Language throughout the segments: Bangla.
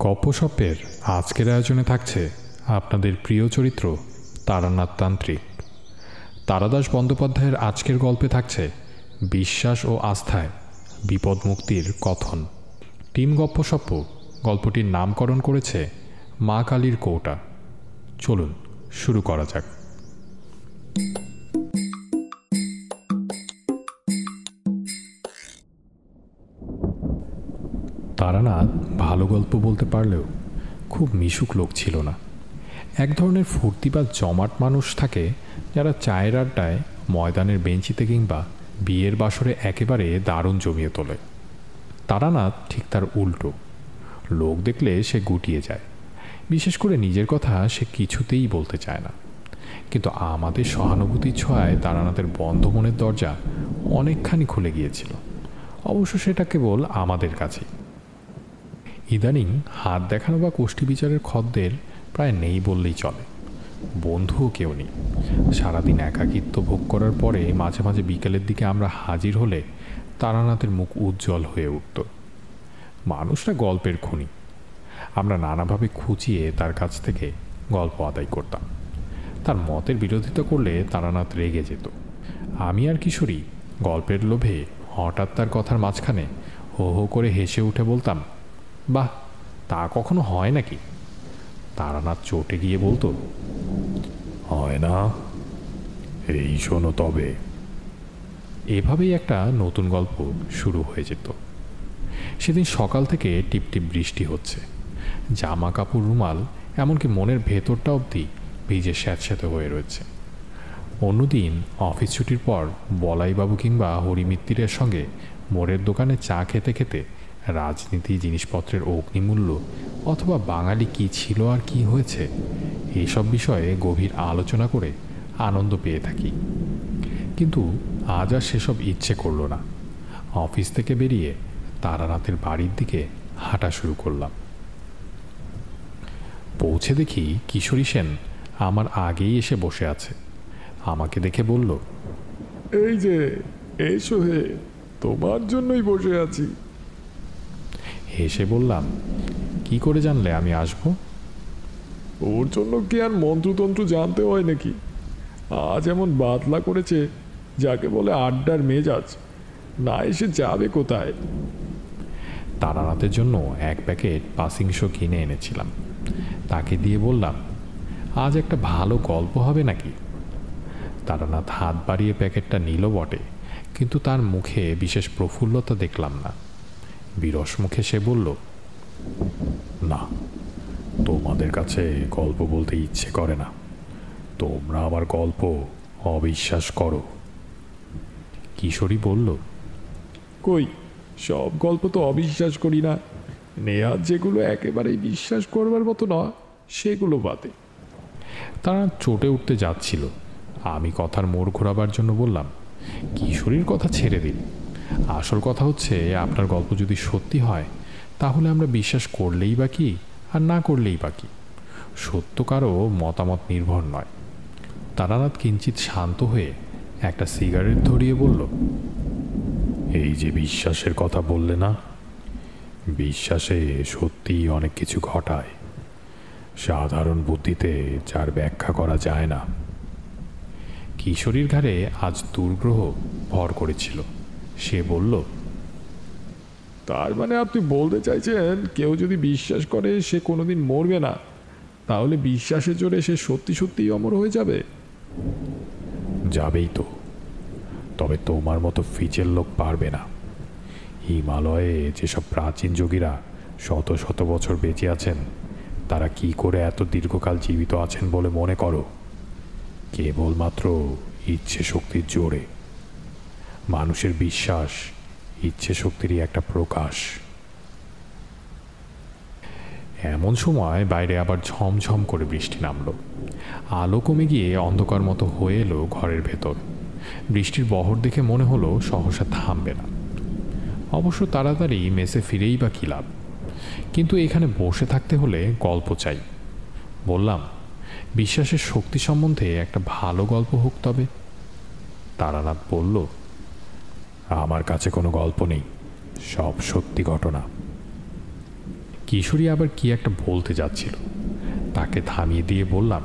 গপ্পসপ্পের আজকের আয়োজনে থাকছে আপনাদের প্রিয় চরিত্র তারানাথ তান্ত্রিক। তারাদাস বন্দ্যোপাধ্যায়ের আজকের গল্পে থাকছে বিশ্বাস ও আস্থায় বিপদ মুক্তির কথন। টিম গপ্পসপ্প গল্পটির নামকরণ করেছে মা কালীর কৌটা। চলুন শুরু করা যাক। তারানাথ ভালো গল্প বলতে পারলেও খুব মিশুক লোক ছিল না। এক ধরনের ফুর্তি বা জমাট মানুষ থাকে যারা চায়ের আড্ডায়, ময়দানের বেঞ্চিতে কিংবা বিয়ের বাসরে একেবারে দারুণ জমিয়ে তোলে। তারানাথ ঠিক তার উল্টো। লোক দেখলে সে গুটিয়ে যায়, বিশেষ করে নিজের কথা সে কিছুতেই বলতে চায় না। কিন্তু আমাদের সহানুভূতির ছোঁয়ায় তারানাথের বন্ধ মনের দরজা অনেকখানি খুলে গিয়েছিল, অবশ্য সেটা কেবল আমাদের কাছে। ইদানিং হাত দেখানো বা কোষ্ঠী বিচারের খদ্দের প্রায় নেই বললেই চলে। বন্ধুও কেউ নেই। সারাদিন একাকিত্ব ভোগ করার পরে মাঝে মাঝে বিকেলের দিকে আমরা হাজির হলে তারানাথের মুখ উজ্জ্বল হয়ে উঠত। মানুষটা গল্পের খনি। আমরা নানাভাবে খুঁচিয়ে তার কাছ থেকে গল্প আদায় করতাম। তার মতের বিরোধিতা করলে তারানাথ রেগে যেত। আমি আর কিশোরী গল্পের লোভে হঠাৎ তার কথার মাঝখানে হো হো করে হেসে উঠে বলতাম, বাহ, তা কখনো হয় নাকি? তারানাথ চটে গিয়ে বলতো, হয় না, এই শোনো তবে। এভাবেই একটা নতুন গল্প শুরু হয়ে যেত। সেদিন সকাল থেকে টিপটিপ বৃষ্টি হচ্ছে। জামা কাপড়, রুমাল, এমনকি মনের ভেতরটা অবধি ভিজে স্যাঁতস্যাঁতে হয়ে রয়েছে। অন্যদিন অফিস ছুটির পর বলাইবাবু কিংবা হরিমিত্তিরের সঙ্গে মোড়ের দোকানে চা খেতে খেতে রাজনীতি, জিনিসপত্রের অগ্নিমূল্য অথবা বাঙালি কি ছিল আর কি হয়েছে এইসব বিষয়ে গভীর আলোচনা করে আনন্দ পেয়ে থাকি। কিন্তু আজ আর সেসব ইচ্ছে করল না। অফিস থেকে বেরিয়ে তারানাথের বাড়ির দিকে হাঁটা শুরু করলাম। পৌঁছে দেখি কিশোরী সেন আমার আগেই এসে বসে আছে। আমাকে দেখে বলল, এই যে, এসো হে, তোমার জন্যই বসে আছি। হেসে বললাম, কি করে জানলে আমি আসব? ওর জন্য কি আর মন্ত্রতন্ত্র জানতে হয় নাকি? আজ এমন বাদলা করেছে যাকে বলে আড্ডার মেজাজ, না এসে যাবে কোথায়? তারানাথের জন্য এক প্যাকেট পাসিং শো কিনে এনেছিলাম। তাকে দিয়ে বললাম, আজ একটা ভালো গল্প হবে নাকি? তারানাথ হাত বাড়িয়ে প্যাকেটটা নিল বটে, কিন্তু তার মুখে বিশেষ প্রফুল্লতা দেখলাম না। বিরস মুখে সে বলল, না, তোমাদের কাছে গল্প বলতে ইচ্ছে করে না। তোমরা আমার গল্প অবিশ্বাস করো। কিশোরী বলল, কই, সব গল্প তো অবিশ্বাস করি না। নেহাত যেগুলো একেবারেই বিশ্বাস করবার মতো নয় সেগুলো বাদে। তারা চটে উঠতে যাচ্ছিল। আমি কথার মোড় ঘোরাবার জন্য বললাম, কিশোরীর কথা ছেড়ে দিন। আসল কথা হচ্ছে, আপনার গল্প যদি সত্যি হয় তাহলে আমরা বিশ্বাস করলেই বা কি, আর না করলেই বা কি। সত্য কারো মতামত নির্ভর নয়। তারানাথ কিঞ্চিত শান্ত হয়ে একটা সিগারেট ধরিয়ে বলল, এই যে বিশ্বাসের কথা বললে না, বিশ্বাসে সত্যিই অনেক কিছু ঘটায়, সাধারণ বুদ্ধিতে যার ব্যাখ্যা করা যায় না। কিশোরীর ঘাড়ে আজ দুর্গ্রহ ভর করেছিল। সে বলল, তার মানে আপনি বলতে চাইছেন, কেউ যদি বিশ্বাস করে সে কোনোদিন মরবে না, তাহলে বিশ্বাসের জোরে সে সত্যি সত্যিই অমর হয়ে যাবে? যাবেই তো, তবে তোমার মতো ফিচের লোক পারবে না। হিমালয়ে যেসব প্রাচীন যোগীরা শত শত বছর বেঁচে আছেন, তারা কি করে এত দীর্ঘকাল জীবিত আছেন বলে মনে করো? কেবলমাত্র ইচ্ছে শক্তির জোরে। মানুষের বিশ্বাস ইচ্ছে শক্তিরই একটা প্রকাশ। এমন সময় বাইরে আবার ঝমঝম করে বৃষ্টি নামলো। আলো কমে গিয়ে অন্ধকার মতো হয়ে এলো ঘরের ভেতর। বৃষ্টির বহর দেখে মনে হলো সহসা থামবে না। অবশ্য তাড়াতাড়ি মেসে ফিরেই বা কী লাভ? কিন্তু এখানে বসে থাকতে হলে গল্প চাই। বললাম, বিশ্বাসের শক্তি সম্বন্ধে একটা ভালো গল্প হোক তবে। তারানাথ বলল, আমার কাছে কোনো গল্প নেই, সব সত্যি ঘটনা। কিশোরী আবার কি একটা বলতে যাচ্ছিল, তাকে থামিয়ে দিয়ে বললাম,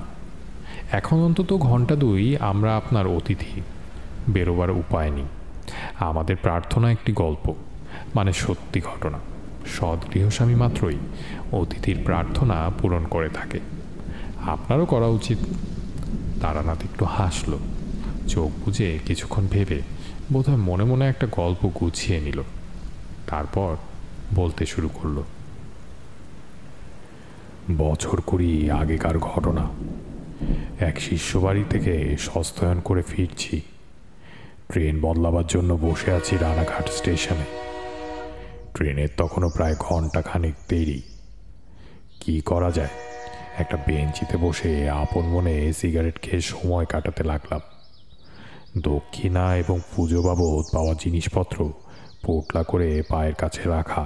এখন অন্তত ঘন্টা 2 আমরা আপনার অতিথি, বেরোবার উপায় নেই। আমাদের প্রার্থনা একটি গল্প, মানে সত্যি ঘটনা। সৎ গৃহস্বামী মাত্রই অতিথির প্রার্থনা পূরণ করে থাকে, আপনারও করা উচিত। তারানাথ একটু হাসল, চোখ বুজে কিছুক্ষণ ভেবে বোধহয় মনে মনে একটা গল্প গুছিয়ে নিল। তারপর বলতে শুরু করলো। বছর 20 আগেকার ঘটনা। এক শিষ্যবাড়ি থেকে সস্তায়ন করে ফিরছি। ট্রেন বদলাবার জন্য বসে আছি রানাঘাট স্টেশনে। ট্রেনের তখনও প্রায় ঘন্টাখানেক দেরি। কি করা যায়, একটা বেঞ্চিতে বসে আপন মনে সিগারেট খেয়ে সময় কাটাতে লাগলাম। দক্ষিণা এবং পুজো বাবদ পাওয়া জিনিসপত্র পোটলা করে পায়ের কাছে রাখা।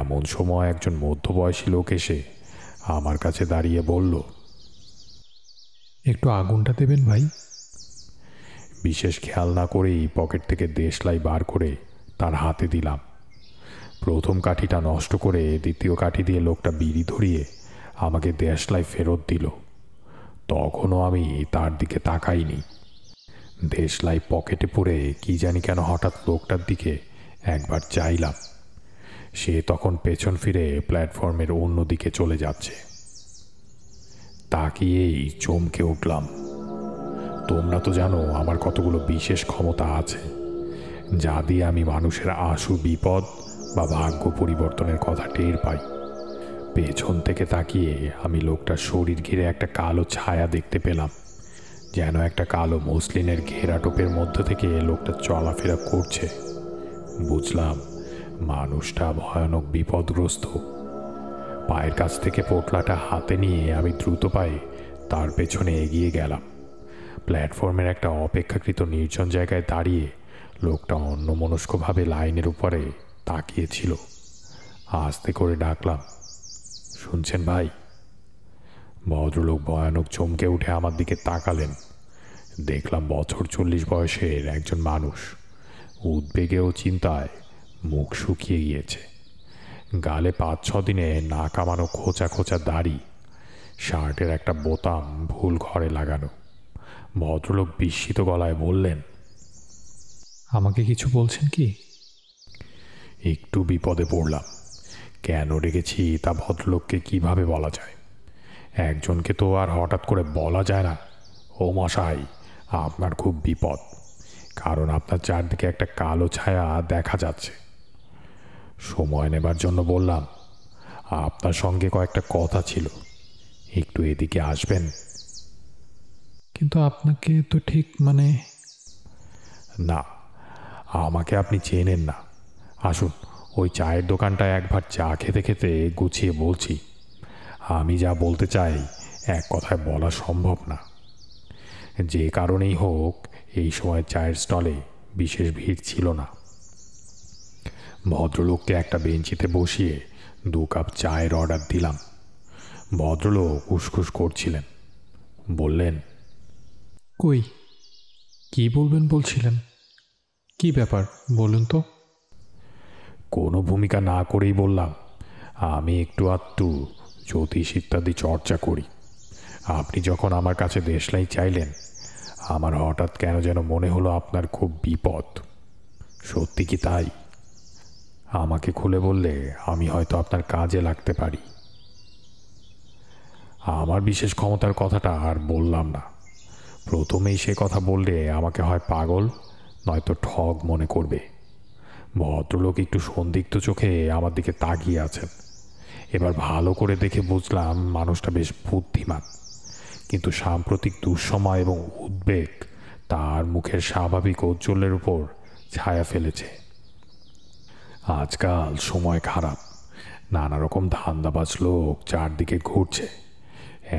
এমন সময় একজন মধ্যবয়সী লোক এসে আমার কাছে দাঁড়িয়ে বলল, একটু আগুনটা দেবেন ভাই। বিশেষ খেয়াল না করেই পকেট থেকে দেশলাই বার করে তার হাতে দিলাম। প্রথম কাঠিটা নষ্ট করে দ্বিতীয় কাঠি দিয়ে লোকটা বিড়ি ধরিয়ে আমাকে দেশলাই ফেরত দিল। তখনও আমি তার দিকে তাকাইনি। দেশলাই পকেটে পুরে কি জানি কেন হঠাৎ লোকটার দিকে একবার চাইলাম। সে তখন পেছন ফিরে প্ল্যাটফর্মের অন্য দিকে চলে যাচ্ছে। তাকিয়েই চমকে উঠলাম। তোমরা তো জানো আমার কতগুলো বিশেষ ক্ষমতা আছে, যা দিয়ে আমি মানুষের আশু বিপদ বা ভাগ্য পরিবর্তনের কথা টের পাই। পেছন থেকে তাকিয়ে আমি লোকটার শরীর ঘিরে একটা কালো ছায়া দেখতে পেলাম, যেন একটা কালো মসলিনের ঘেরাটোপের মধ্য থেকে লোকটা চলাফেরা করছে। বুঝলাম মানুষটা ভয়ানক বিপদগ্রস্ত। পায়ের কাছ থেকে পোটলাটা হাতে নিয়ে আমি দ্রুত পায়ে তার পেছনে এগিয়ে গেলাম। প্ল্যাটফর্মের একটা অপেক্ষাকৃত নির্জন জায়গায় দাঁড়িয়ে লোকটা অন্যমনস্কভাবে লাইনের উপরে তাকিয়েছিল। আস্তে করে ডাকলাম, শুনছেন ভাই? ভদ্রলোক ভয়ানক চমকে উঠে আমার দিকে তাকালেন। দেখলাম বছর 40 বয়সের একজন মানুষ। উদ্বেগে ও চিন্তায় মুখ শুকিয়ে গিয়েছে। গালে 5-6 দিনে না কামানো খোঁচা খোঁচা দাড়ি, শার্টের একটা বোতাম ভুল ঘরে লাগানো। ভদ্রলোক বিস্মিত গলায় বললেন, আমাকে কিছু বলছেন কি? একটু বিপদে পড়লাম। কেন রেখেছি তা ভদ্রলোককে কিভাবে বলা যায়? একজনকে তো আর হঠাৎ করে বলা যায় না, ও মশাই আপনার খুব বিপদ, কারণ আপনার চারদিকে একটা কালো ছায়া দেখা যাচ্ছে। সময় নেবার জন্য বললাম, আপনার সঙ্গে কয়েকটা কথা ছিল, একটু এদিকে আসবেন? কিন্তু আপনাকে তো ঠিক না, আমাকে আপনি চেনেন না। আসুন, ওই চায়ের দোকানটায় একবার চা খেতে খেতে গুছিয়ে বলছি। আমি যা বলতে চাই এক কথায় বলা সম্ভব না। যে কারণেই হোক এই সময় চায়ের স্টলে বিশেষ ভিড় ছিল না। ভদ্রলোককে একটা বেঞ্চিতে বসিয়ে 2 কাপ চায়ের অর্ডার দিলাম। ভদ্রলোক উসখুস করছিলেন। বললেন, কই, কি বলবেন বলছিলেন? কি ব্যাপার বলুন তো? কোনো ভূমিকা না করেই বললাম, আমি একটু আধটু জ্যোতিষ ইত্যাদি চর্চা করি। আপনি যখন আমার কাছে দেশলাই চাইলেন, আমার হঠাৎ কেন যেন মনে হলো আপনার খুব বিপদ। সত্যি কি তাই? আমাকে খুলে বললে আমি হয়তো আপনার কাজে লাগতে পারি। আমার বিশেষ ক্ষমতার কথাটা আর বললাম না। প্রথমেই সে কথা বললে আমাকে হয় পাগল নয়তো ঠগ মনে করবে। ভদ্রলোক একটু সন্দিগ্ধ চোখে আমার দিকে তাকিয়ে আছেন। এবার ভালো করে দেখে বুঝলাম মানুষটা বেশ বুদ্ধিমান, কিন্তু সাম্প্রতিক দুঃসময় এবং উদ্বেগ তার মুখের স্বাভাবিক ঔজ্জ্বল্যের উপর ছায়া ফেলেছে। আজকাল সময় খারাপ, নানা রকম ধান্দাবাজ লোক চারদিকে ঘুরছে।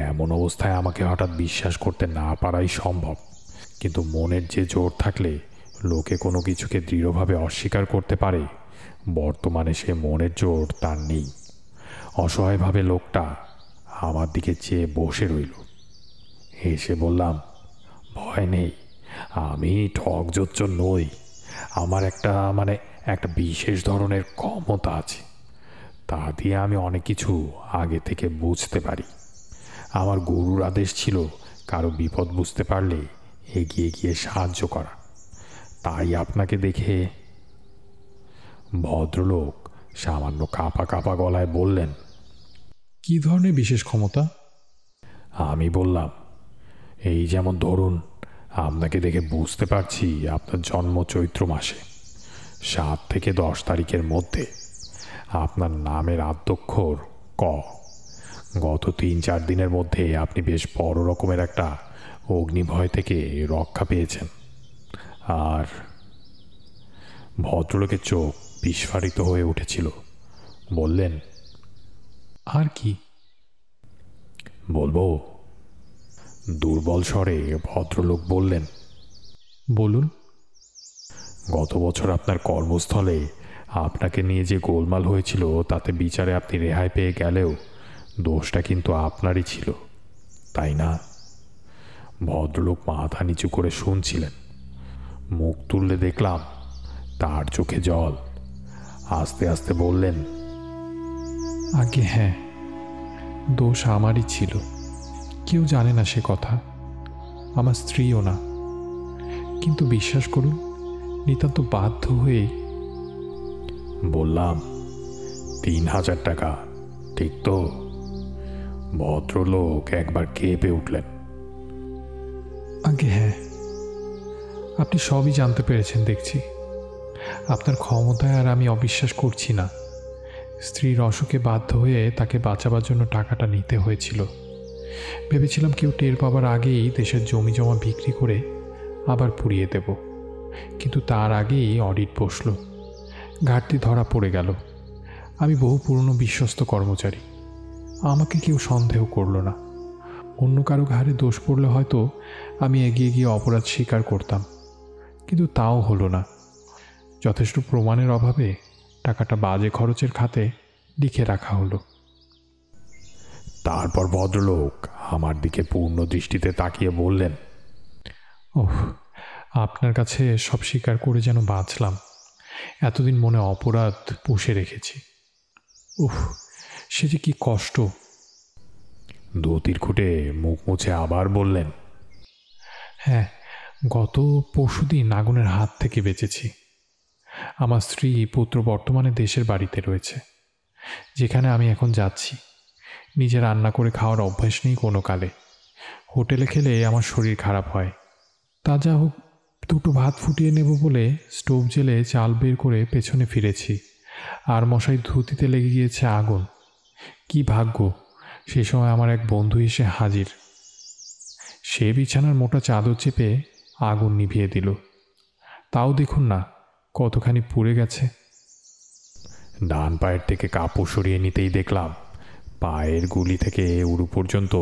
এমন অবস্থায় আমাকে হঠাৎ বিশ্বাস করতে না পারাই সম্ভব, কিন্তু মনের যে জোর থাকলে লোকে কোনো কিছুকে দৃঢ়ভাবে অস্বীকার করতে পারে, বর্তমানে সে মনের জোর তার নেই। অসহায়ভাবে লোকটা আমার দিকে চেয়ে বসে রইল। হেসে বললাম, ভয় নেই, আমি ঠক জোচ্চর নই। আমার একটা বিশেষ ধরনের ক্ষমতা আছে। তা দিয়ে আমি অনেক কিছু আগে থেকে বুঝতে পারি। আমার গুরুর আদেশ ছিল কারো বিপদ বুঝতে পারলে এগিয়ে গিয়ে সাহায্য করা। তাই আপনাকে দেখে। ভদ্রলোক সামান্য কাঁপা কাঁপা গলায় বললেন, কি ধরনের বিশেষ ক্ষমতা? আমি বললাম, এই যেমন ধরুন, আপনাকে দেখে বুঝতে পারছি আপনার জন্ম চৈত্র মাসে 7 থেকে 10 তারিখের মধ্যে। আপনার নামের আদ্যক্ষর ক। গত 3-4 দিনের মধ্যে আপনি বেশ বড় রকমের একটা অগ্নিভয় থেকে রক্ষা পেয়েছেন। আর ভদ্রলোকের চোখ বিস্ফারিত হয়ে উঠেছিল। বললেন, আর কি বলবো? দুর্বল স্বরে ভদ্রলোক বললেন, বলুন। গত বছর আপনার কর্মস্থলে আপনাকে নিয়ে যে গোলমাল হয়েছিল তাতে বিচারে আপনি রেহাই পেয়ে গেলেও দোষটা কিন্তু আপনারই ছিল, তাই না? ভদ্রলোক মাথা নিচু করে শুনছিলেন। মুখ তুললে দেখলাম তার চোখে জল। আস্তে আস্তে বললেন, আগে হ্যাঁ, দোষ আমারই ছিল। কেউ জানে না সে কথা, আমার স্ত্রীও না। কিন্তু বিশ্বাস করুন, নিতান্ত বাধ্য হয়ে। বললাম, 3000 টাকা, ঠিক তো? ভদ্রলোক একবার কেঁপে উঠলেন। আগে হ্যাঁ, আপনি সবই জানতে পেরেছেন দেখছি। আপনার ক্ষমতায় আর আমি অবিশ্বাস করছি না। স্ত্রীর অসুখে বাধ্য হয়ে তাকে বাঁচাবার জন্য টাকাটা নিতে হয়েছিল। ভেবেছিলাম কেউ টের পাবার আগেই দেশের জমি জমা বিক্রি করে আবার পুড়িয়ে দেব, কিন্তু তার আগেই অডিট বসল। ঘাটতি ধরা পড়ে গেল। আমি বহু পুরনো বিশ্বস্ত কর্মচারী, আমাকে কেউ সন্দেহ করল না। অন্য কারো ঘাড়ে দোষ পড়লে হয়তো আমি এগিয়ে গিয়ে অপরাধ স্বীকার করতাম, কিন্তু তাও হলো না। যথেষ্ট প্রমাণের অভাবে টাকাটা বাজে খরচের খাতে লিখে রাখা হলো। তারপর ভদ্রলোক আমার দিকে পূর্ণ দৃষ্টিতে তাকিয়ে বললেন, ওহ, আপনার কাছে সব স্বীকার করে যেন বাঁচলাম। এতদিন মনে অপরাধ পুষে রেখেছি। উফ, সে যে কি কষ্ট। ধুতির খুঁটে মুখ মুছে আবার বললেন, হ্যাঁ, গত পরশুদিন আগুনের হাত থেকে বেঁচেছি। আমার স্ত্রী পুত্র বর্তমানে দেশের বাড়িতে রয়েছে, যেখানে আমি এখন যাচ্ছি। নিজে রান্না করে খাওয়ার অভ্যাস নেই কোনো কালে। হোটেলে খেলে আমার শরীর খারাপ হয়। তা যা হোক, 2টো ভাত ফুটিয়ে নেব বলে স্টোভ জেলে চাল বের করে পেছনে ফিরেছি, আর মশাই ধুতিতে লেগে গিয়েছে আগুন। কি ভাগ্য, সে সময় আমার এক বন্ধু এসে হাজির। সে বিছানার মোটা চাদর চেপে আগুন নিভিয়ে দিল। তাও দেখুন না কতখানি পুড়ে গেছে। ডান পায়ের থেকে কাপড় সরিয়ে নিতেই দেখলাম পায়ের গুলি থেকে উড়ু পর্যন্ত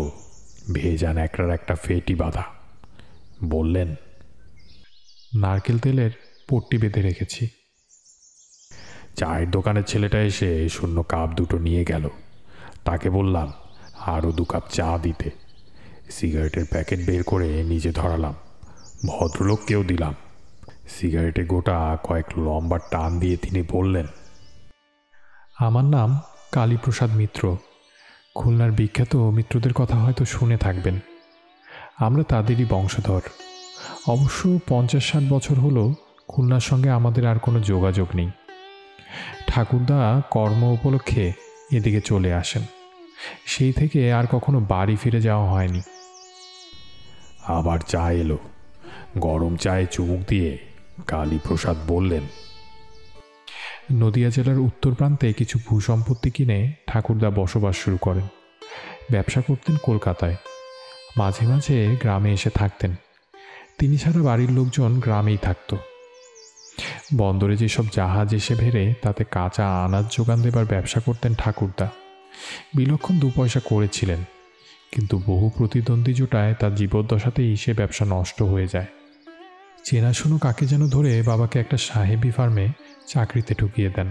ভেজা ন্যাকড়ার একটা ফেটি বাঁধা। বললেন, নারকেল তেলের পট্টি বেঁধে রেখেছি। চায়ের দোকানের ছেলেটা এসে শূন্য কাপ 2টো নিয়ে গেল। তাকে বললাম আরও 2 কাপ চা দিতে। সিগারেটের প্যাকেট বের করে নিজে ধরালাম। ভদ্রলোককেও দিলাম। সিগারেটে গোটা কয়েক লম্বা টান দিয়ে তিনি বললেন, আমার নাম কালীপ্রসাদ মিত্র। খুলনার বিখ্যাত মিত্রদের কথা হয়তো শুনে থাকবেন। আমরা তাদেরই বংশধর। অবশ্য 50-60 বছর হলো খুলনার সঙ্গে আমাদের আর কোনো যোগাযোগ নেই। ঠাকুরদা কর্ম উপলক্ষে এদিকে চলে আসেন, সেই থেকে আর কখনো বাড়ি ফিরে যাওয়া হয়নি। আবার চা এলো। গরম চায়ে চুমুক দিয়ে কালীপ্রসাদ বললেন, নদিয়া জেলার উত্তর প্রান্তে কিছু ভূসম্পত্তি কিনে ঠাকুরদা বসবাস শুরু করেন। ব্যবসা করতেন কলকাতায়, মাঝে মাঝে গ্রামে এসে থাকতেন। তিনি ছাড়া বাড়ির লোকজন গ্রামেই থাকত। বন্দরে যেসব জাহাজ এসে ভেড়ে তাতে কাঁচা আনাজ যোগান দেবার ব্যবসা করতেন ঠাকুরদা। বিলক্ষণ 2 পয়সা করেছিলেন, কিন্তু বহু প্রতিদ্বন্দ্বী জোটায় তার জীবদ্দশাতেই সে ব্যবসা নষ্ট হয়ে যায়। চেনাশুনো কাকে যেন ধরে বাবাকে একটা সাহেবি ফার্মে চাকরিতে ঢুকিয়ে দেন।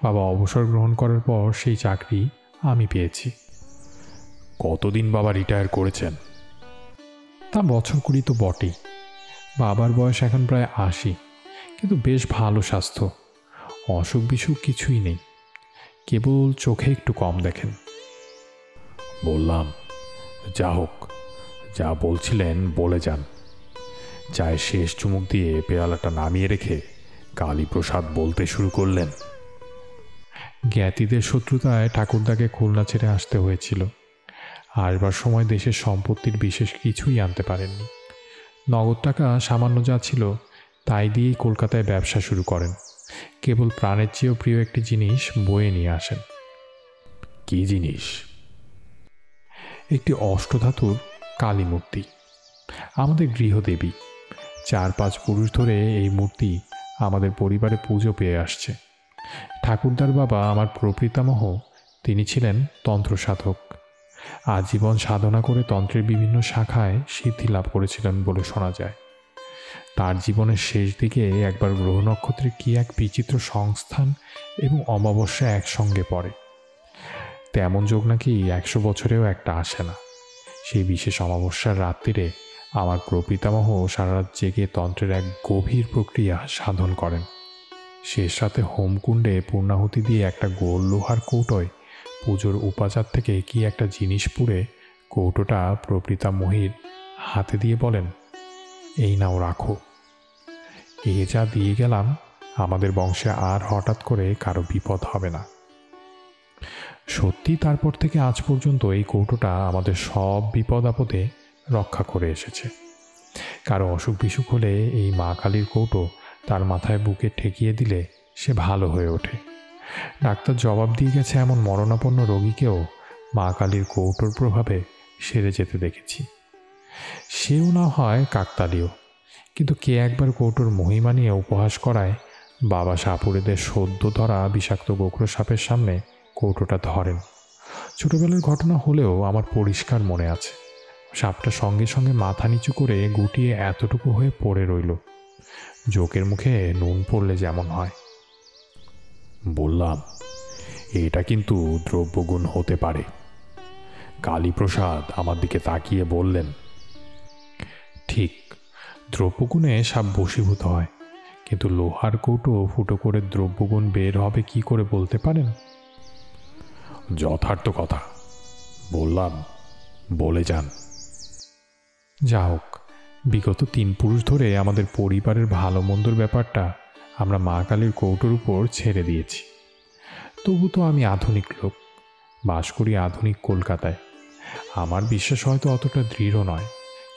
বাবা অবসর গ্রহণ করার পর সেই চাকরি আমি পেয়েছি। কতদিন বাবা রিটায়ার করেছেন? তা বছর 20 তো বটেই। বাবার বয়স এখন প্রায় 80, কিন্তু বেশ ভালো স্বাস্থ্য, অসুখ বিসুখ কিছুই নেই। কেবল চোখে একটু কম দেখেন। বললাম, যা হোক, যা বলছিলেন বলে যান। চায়ের শেষ চুমুক দিয়ে পেয়ালাটা নামিয়ে রেখে কালীপ্রসাদ বলতে শুরু করলেন। জ্ঞাতিদের শত্রুতায় ঠাকুরদাকে খুলনা ছেড়ে আসতে হয়েছিল। আসবার সময় দেশের সম্পত্তির বিশেষ কিছুই আনতে পারেননি। নগদ টাকা সামান্য যা ছিল তাই দিয়েই কলকাতায় ব্যবসা শুরু করেন। কেবল প্রাণের চেয়েও প্রিয় একটি জিনিস বয়ে নিয়ে আসেন। কি জিনিস? একটি অষ্টধাতুর কালী মূর্তি, আমাদের গৃহদেবী। 4-5 পুরুষ ধরে এই মূর্তি আমাদের পরিবারে পুজো পেয়ে আসছে। ঠাকুরদার বাবা আমার প্রপিতামহ, তিনি ছিলেন তন্ত্র সাধক। আজীবন সাধনা করে তন্ত্রের বিভিন্ন শাখায় সিদ্ধি লাভ করেছিলেন বলে শোনা যায়। তার জীবনের শেষ দিকে একবার গ্রহ নক্ষত্রে কি এক বিচিত্র সংস্থান এবং অমাবস্যা একসঙ্গে পড়ে। তেমন যোগ নাকি 100 বছরেও একটা আসে না। সেই বিশেষ অমাবস্যার রাত্রিরে আমার প্রপিতামহ সারা রাত জেগে তন্ত্রের এক গভীর প্রক্রিয়া সাধন করেন। শেষ রাতে হোমকুণ্ডে পূর্ণাহুতি দিয়ে একটা গোল লোহার কৌটোয় পুজোর উপাচার থেকে কি একটা জিনিস পুড়ে কৌটোটা প্রপিতামহীর হাতে দিয়ে বলেন, এই নাও রাখো। এ যা দিয়ে গেলাম, আমাদের বংশে আর হঠাৎ করে কারো বিপদ হবে না। সত্যি তারপর থেকে আজ পর্যন্ত এই কৌটোটা আমাদের সব বিপদ আপদে রক্ষা করে এসেছে। কারো অসুখ বিসুখ হলে এই মা কালীর কৌটো তার মাথায় বুকে ঠেকিয়ে দিলে সে ভালো হয়ে ওঠে। ডাক্তার জবাব দিয়ে গেছে এমন মরণাপন্ন রোগীকেও মা কালীর কৌটোর প্রভাবে সেরে যেতে দেখেছি। সেও না হয় কাকতালীয়, কিন্তু কে একবার কৌটোর মহিমা নিয়ে উপহাস করায় বাবা সাপুড়েদের সদ্য ধরা বিষাক্ত গোখরো সাপের সামনে কৌটোটা ধরেন। ছোটবেলার ঘটনা হলেও আমার পরিষ্কার মনে আছে। সাপটা সঙ্গে সঙ্গে মাথা নিচু করে গুটিয়ে এতটুকু হয়ে পড়ে রইল, জোকের মুখে নুন পড়লে যেমন হয়। বললাম, এটা কিন্তু দ্রব্যগুণ হতে পারে। কালীপ্রসাদ আমার দিকে তাকিয়ে বললেন, ঠিক, দ্রব্যগুণে সাপ বশীভূত হয়, কিন্তু লোহার কৌটো ফুটো করে দ্রব্যগুণ বের হবে কি করে বলতে পারেন? যথার্থ কথা। বললাম, বলে যান। যা হোক, বিগত 3 পুরুষ ধরে আমাদের পরিবারের ভালো মন্দর ব্যাপারটা আমরা মা কালীর কৌটোর উপর ছেড়ে দিয়েছি। তবু তো আমি আধুনিক লোক, বাস করি আধুনিক কলকাতায়। আমার বিশ্বাস হয়তো অতটা দৃঢ় নয়,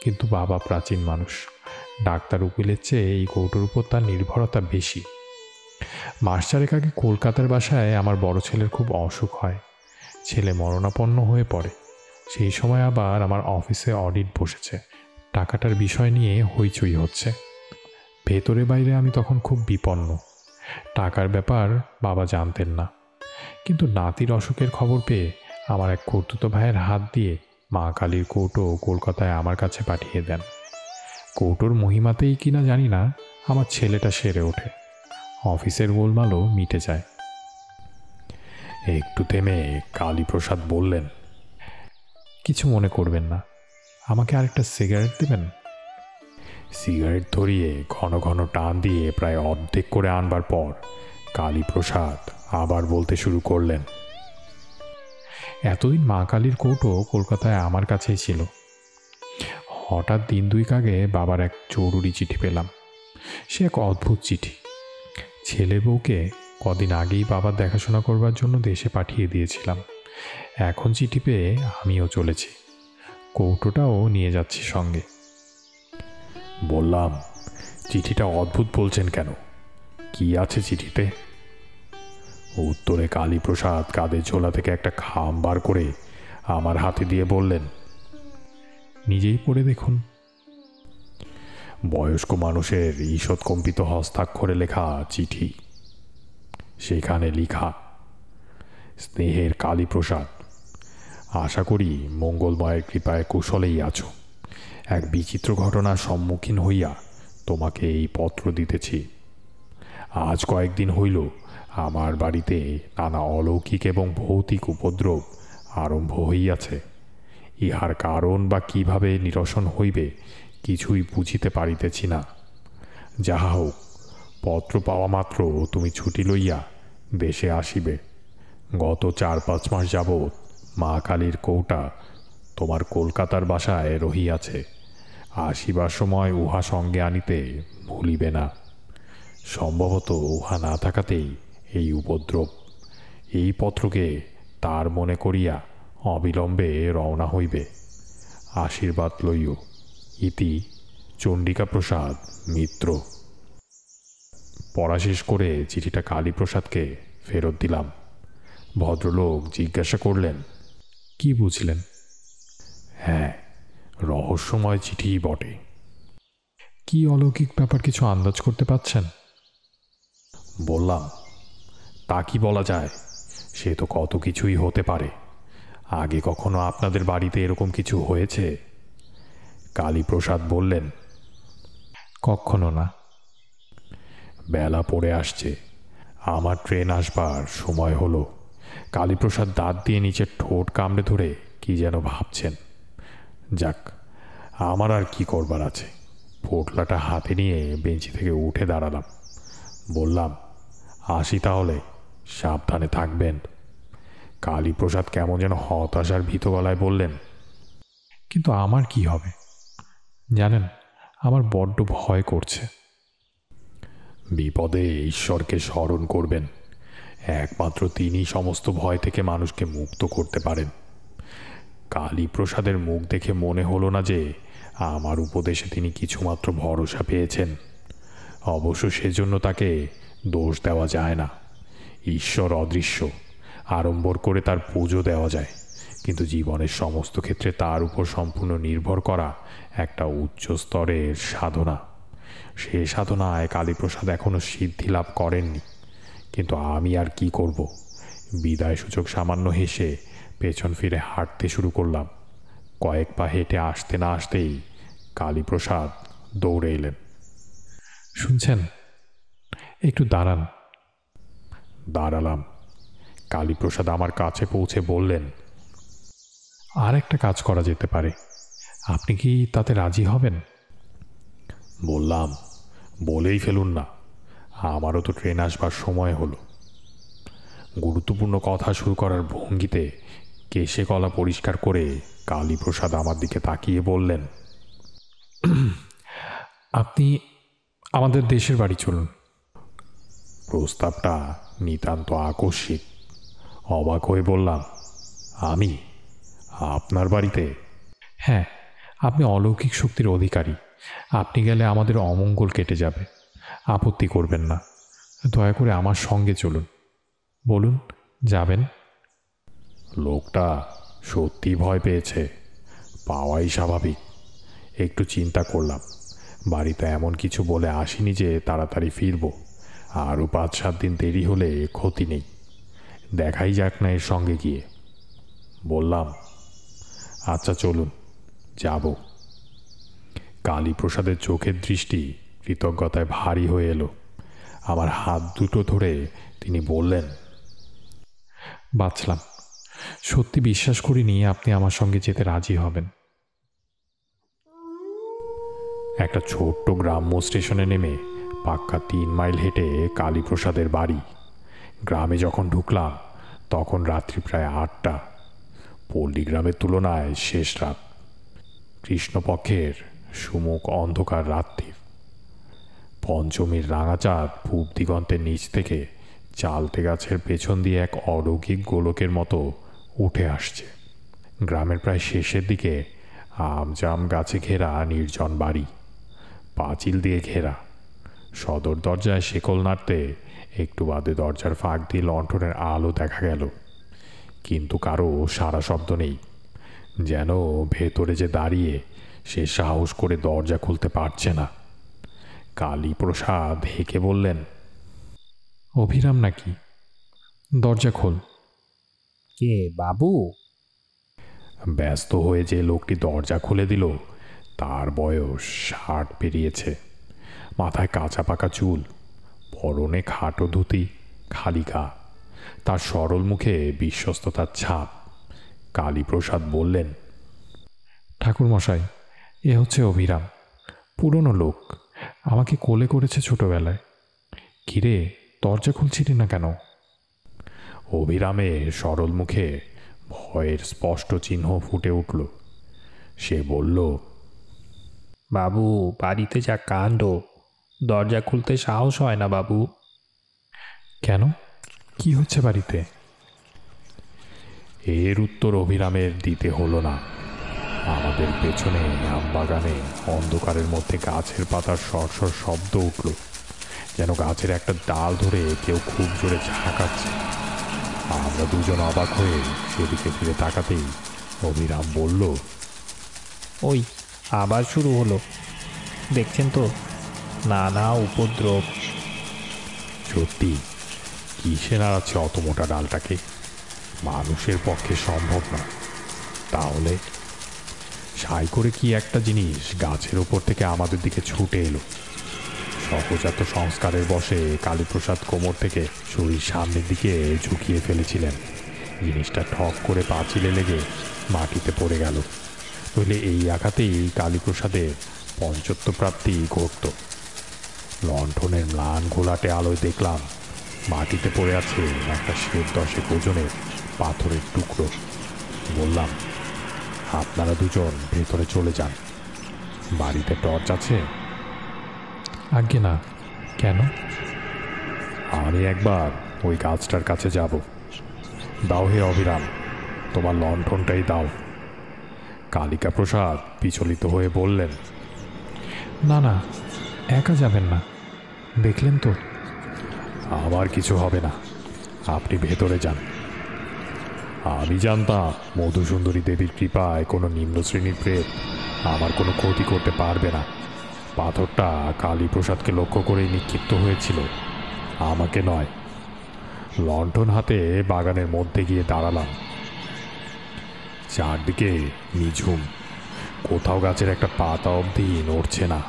কিন্তু বাবা প্রাচীন মানুষ। ডাক্তার উকিলের চেয়ে এই কৌটোর উপর তার নির্ভরতা বেশি। মাস 4 আগে কলকাতার বাসায় আমার বড় ছেলের খুব অসুখ হয়। ছেলে মরণাপন্ন হয়ে পড়ে। সেই সময় আবার আমার অফিসে অডিট বসেছে। টাকাটার বিষয় নিয়ে হইচই হচ্ছে। ভেতরে বাইরে আমি তখন খুব বিপন্ন। টাকার ব্যাপার বাবা জানতেন না, কিন্তু নাতির অসুখের খবর পেয়ে আমার এক খুড়তুতো ভাইয়ের হাত দিয়ে মা কালীর কৌটো কলকাতায় আমার কাছে পাঠিয়ে দেন। কৌটোর মহিমাতেই কিনা জানি না আমার ছেলেটা সেরে ওঠে। অফিসের গোলমালও মিটে যায়। একটু থেমে কালীপ্রসাদ বললেন, কিছু মনে করবেন না, আমাকে আরেকটা সিগারেট দেবেন? সিগারেট ধরিয়ে ঘন ঘন টান দিয়ে প্রায় অর্ধেক করে আনবার পর কালীপ্রসাদ আবার বলতে শুরু করলেন, এতদিন মা কালীর কৌটো কলকাতায় আমার কাছেই ছিল। হঠাৎ 1-2 আগে বাবার এক জরুরি চিঠি পেলাম। সে এক অদ্ভুত চিঠি। ছেলে বউকে কদিন আগেই বাবার দেখাশোনা করবার জন্য দেশে পাঠিয়ে দিয়েছিলাম। এখন চিঠি পেয়ে আমিও চলেছি, কৌটোটাও নিয়ে যাচ্ছি সঙ্গে। বললাম, চিঠিটা অদ্ভুত বলছেন কেন? কি আছে চিঠিতে? উত্তরে কালীপ্রসাদ কাঁধের ঝোলা থেকে একটা খাম বার করে আমার হাতে দিয়ে বললেন, নিজেই পড়ে দেখুন। বয়স্ক মানুষের ঈষৎকম্পিত হস্তাক্ষরে লেখা চিঠি। সেখানে লিখা, স্নেহের কালীপ্রসাদ, আশা করি মঙ্গলময়ের কৃপায় কুশলেই আছো। এক বিচিত্র ঘটনার সম্মুখীন হইয়া তোমাকে এই পত্র দিতেছি। আজ কয়েকদিন হইল আমার বাড়িতে নানা অলৌকিক এবং ভৌতিক উপদ্রব আরম্ভ হইয়াছে। ইহার কারণ বা কিভাবে নিরসন হইবে কিছুই বুঝিতে পারিতেছি না। যাহা হোক, পত্র পাওয়া মাত্র তুমি ছুটি লইয়া দেশে আসিবে। গত 4-5 মাস যাবৎ মা কালীর কৌটা তোমার কলকাতার বাসায় রহিয়াছে। আসিবার সময় উহা সঙ্গে আনিতে ভুলিবে না। সম্ভবত উহা না থাকাতেই এই উপদ্রব। এই পত্রকে তার মনে করিয়া অবিলম্বে রওনা হইবে। আশীর্বাদ লইও। ইতি চণ্ডিকা প্রসাদ মিত্র। পড়া শেষ করে চিঠিটা কালীপ্রসাদকে ফেরত দিলাম। ভদ্রলোক জিজ্ঞাসা করলেন, কি বুঝলেন? হ্যাঁ, রহস্যময় চিঠিই বটে। কি অলৌকিক ব্যাপার কিছু আন্দাজ করতে পারছেন? বললাম, তা কি বলা যায়? সে তো কত কিছুই হতে পারে। আগে কখনো আপনাদের বাড়িতে এরকম কিছু হয়েছে? কালীপ্রসাদ বললেন, কখনো না। বেলা পড়ে আসছে, আমার ট্রেন আসবার সময় হলো। কালীপ্রসাদ দাঁত দিয়ে নিচের ঠোঁট কামড়ে ধরে কি যেন ভাবছেন। যাক, আমার আর কি করবার আছে। পোটলাটা হাতে নিয়ে বেঞ্চি থেকে উঠে দাঁড়ালাম। বললাম, আসি তাহলে, সাবধানে থাকবেন। কালীপ্রসাদ কেমন যেন হতাশার ভীত গলায় বললেন, কিন্তু আমার কি হবে জানেন, আমার বড্ড ভয় করছে। বিপদে ঈশ্বরকে স্মরণ করবেন। একমাত্র তিনি সমস্ত ভয় থেকে মানুষকে মুক্ত করতে পারেন। কালীপ্রসাদের মুখ দেখে মনে হলো না যে আমার উপদেশে তিনি কিছুমাত্র ভরসা পেয়েছেন। অবশ্য সেজন্য তাকে দোষ দেওয়া যায় না। ঈশ্বর অদৃশ্য, আড়ম্বর করে তার পুজো দেওয়া যায়, কিন্তু জীবনের সমস্ত ক্ষেত্রে তার উপর সম্পূর্ণ নির্ভর করা একটা উচ্চ স্তরের সাধনা। সে সাধনায় কালীপ্রসাদ এখনো সিদ্ধি লাভ করেননি। কিন্তু আমি আর কি করব? বিদায় সূচক সামান্য হেসে পেছন ফিরে হাঁটতে শুরু করলাম। কয়েক পা হেঁটে আসতে না আসতেই কালীপ্রসাদ দৌড়ে এলেন। শুনছেন, একটু দাঁড়ান। দাঁড়ালাম। কালীপ্রসাদ আমার কাছে পৌঁছে বললেন, আর একটা কাজ করা যেতে পারে, আপনি কি তাতে রাজি হবেন? বললাম, বলেই ফেলুন না, আমারও তো ট্রেন আসবার সময় হলো। গুরুত্বপূর্ণ কথা শুরু করার ভঙ্গিতে কেশে গলা পরিষ্কার করে কালীপ্রসাদ আমার দিকে তাকিয়ে বললেন, আপনি আমাদের দেশের বাড়ি চলুন। প্রস্তাবটা নিতান্ত আকস্মিক। অবাক হয়ে বললাম, আমি? আপনার বাড়িতে? হ্যাঁ, আপনি অলৌকিক শক্তির অধিকারী। আপনি গেলে আমাদের অমঙ্গল কেটে যাবে। আপত্তি করবেন না। দয়া করে আমার সঙ্গে চলুন। বলুন, যাবেন? লোকটা সত্যি ভয় পেয়েছে, পাওয়াই স্বাভাবিক। একটু চিন্তা করলাম, বাড়িতে এমন কিছু বলে আসিনি যে তাড়াতাড়ি ফিরব। আরও 5-7 দিন দেরি হলে ক্ষতি নেই। দেখাই যাক না এর সঙ্গে গিয়ে। বললাম, আচ্ছা চলুন, যাব। কালীপ্রসাদের চোখের দৃষ্টি কৃতজ্ঞতায় ভারী হয়ে এলো। আমার হাত দুটো ধরে তিনি বললেন, বাঁচলাম। সত্যি বিশ্বাস করিনি আপনি আমার সঙ্গে যেতে রাজি হবেন। একটা ছোট্ট গ্রাম্য স্টেশনে নেমে পাক্কা 3 মাইল হেঁটে কালীপ্রসাদের বাড়ি। গ্রামে যখন ঢুকলাম তখন রাত্রি প্রায় 8টা। পল্লীগ্রামের তুলনায় শেষ রাত। কৃষ্ণপক্ষের সুমুখ অন্ধকার রাত্রির। পঞ্চমীর রাঙাচাঁদ পূব দিগন্তের নিচ থেকে চালতে গাছের পেছন দিয়ে এক অলৌকিক গোলকের মতো উঠে আসছে। গ্রামের প্রায় শেষের দিকে আমজাম গাছে ঘেরা নির্জন বাড়ি, পাঁচিল দিয়ে ঘেরা। সদর দরজায় শেকল নাড়তে একটু বাদে দরজার ফাঁক দিয়ে লণ্ঠনের আলো দেখা গেল, কিন্তু কারো সারা শব্দ নেই। যেন ভেতরে যে দাঁড়িয়ে সে সাহস করে দরজা খুলতে পারছে না। কালীপ্রসাদ হেঁকে বললেন, অভিরাম নাকি? দরজা খোল। কে বাবু? ব্যস্ত হয়ে যে লোকটি দরজা খুলে দিল তার বয়স 60 পেরিয়েছে। মাথায় কাঁচা পাকা চুল, পরনে খাটো ধুতি, খালি গা। তার সরল মুখে বিশ্বস্ততার ছাপ। কালীপ্রসাদ বললেন, ঠাকুরমশাই, এ হচ্ছে অভিরাম। পুরনো লোক, আমাকে কোলে করেছে ছোটবেলায়। কিরে, দরজা খুলছিলি না কেন? অভিরামের সরল মুখে ভয়ের স্পষ্ট চিহ্ন ফুটে উঠল। সে বলল, বাবু, বাড়িতে যা কাণ্ড, দরজা খুলতে সাহস হয় না বাবু। কেন, কি হচ্ছে বাড়িতে? এর উত্তর অভিরামের দিতে হলো না। আমাদের পেছনে আমবাগানে অন্ধকারের মধ্যে গাছের পাতার সরসর শব্দ উঠল, যেন গাছের একটা ডাল ধরে কেউ খুব জোরে ঝাঁকাচ্ছে। আমরা দুজন অবাক হয়ে সেদিকে ফিরে তাকাতেই অভিরাম বলল, ওই আবার শুরু হলো, দেখছেন তো, নানা উপদ্রব। সত্যি, কিসে নাড়াচ্ছে অত মোটা ডালটাকে? মানুষের পক্ষে সম্ভব না। তাহলে সাই করে কি একটা জিনিস গাছের ওপর থেকে আমাদের দিকে ছুটে এলো। সহজাত সংস্কারের বশে কালীপ্রসাদ কোমর থেকে শরীর সামনের দিকে ঝুঁকিয়ে ফেলেছিলেন। জিনিসটা ঠক করে পাঁচিলে লেগে মাটিতে পড়ে গেল। নইলে এই আঘাতেই কালীপ্রসাদের পঞ্চত্ব প্রাপ্তি ঘটত। লণ্ঠনের ম্লান ঘোলাটে আলোয় দেখলাম মাটিতে পড়ে আছে একটা 10 ওজনের পাথরের টুকরো। বললাম, আপনারা দুজন ভেতরে চলে যান। বাড়িতে টর্চ আছে? আজ্ঞে না। কেন? আমি একবার ওই গাছটার কাছে যাব। দাও হে অভিরাম, তোমার লণ্ঠনটাই দাও। কালিকা প্রসাদ বিচলিত হয়ে বললেন, না না, একা যাবেন না, দেখলেন তো। আমার কিছু হবে না, আপনি ভেতরে যান। আমি জানতাম মধুসুন্দরী দেবীর কৃপায় কোনো নিম্ন শ্রেণীর প্রেত আমার কোনো ক্ষতি করতে পারবে না। পাথরটা কালীপ্রসাদকে লক্ষ্য করেই নিক্ষিপ্ত হয়েছিল, আমাকে নয়। লণ্ঠন হাতে বাগানের মধ্যে গিয়ে দাঁড়ালাম। চারদিকে নিঝুম, কোথাও গাছের একটা পাতা অবধি নড়ছে না।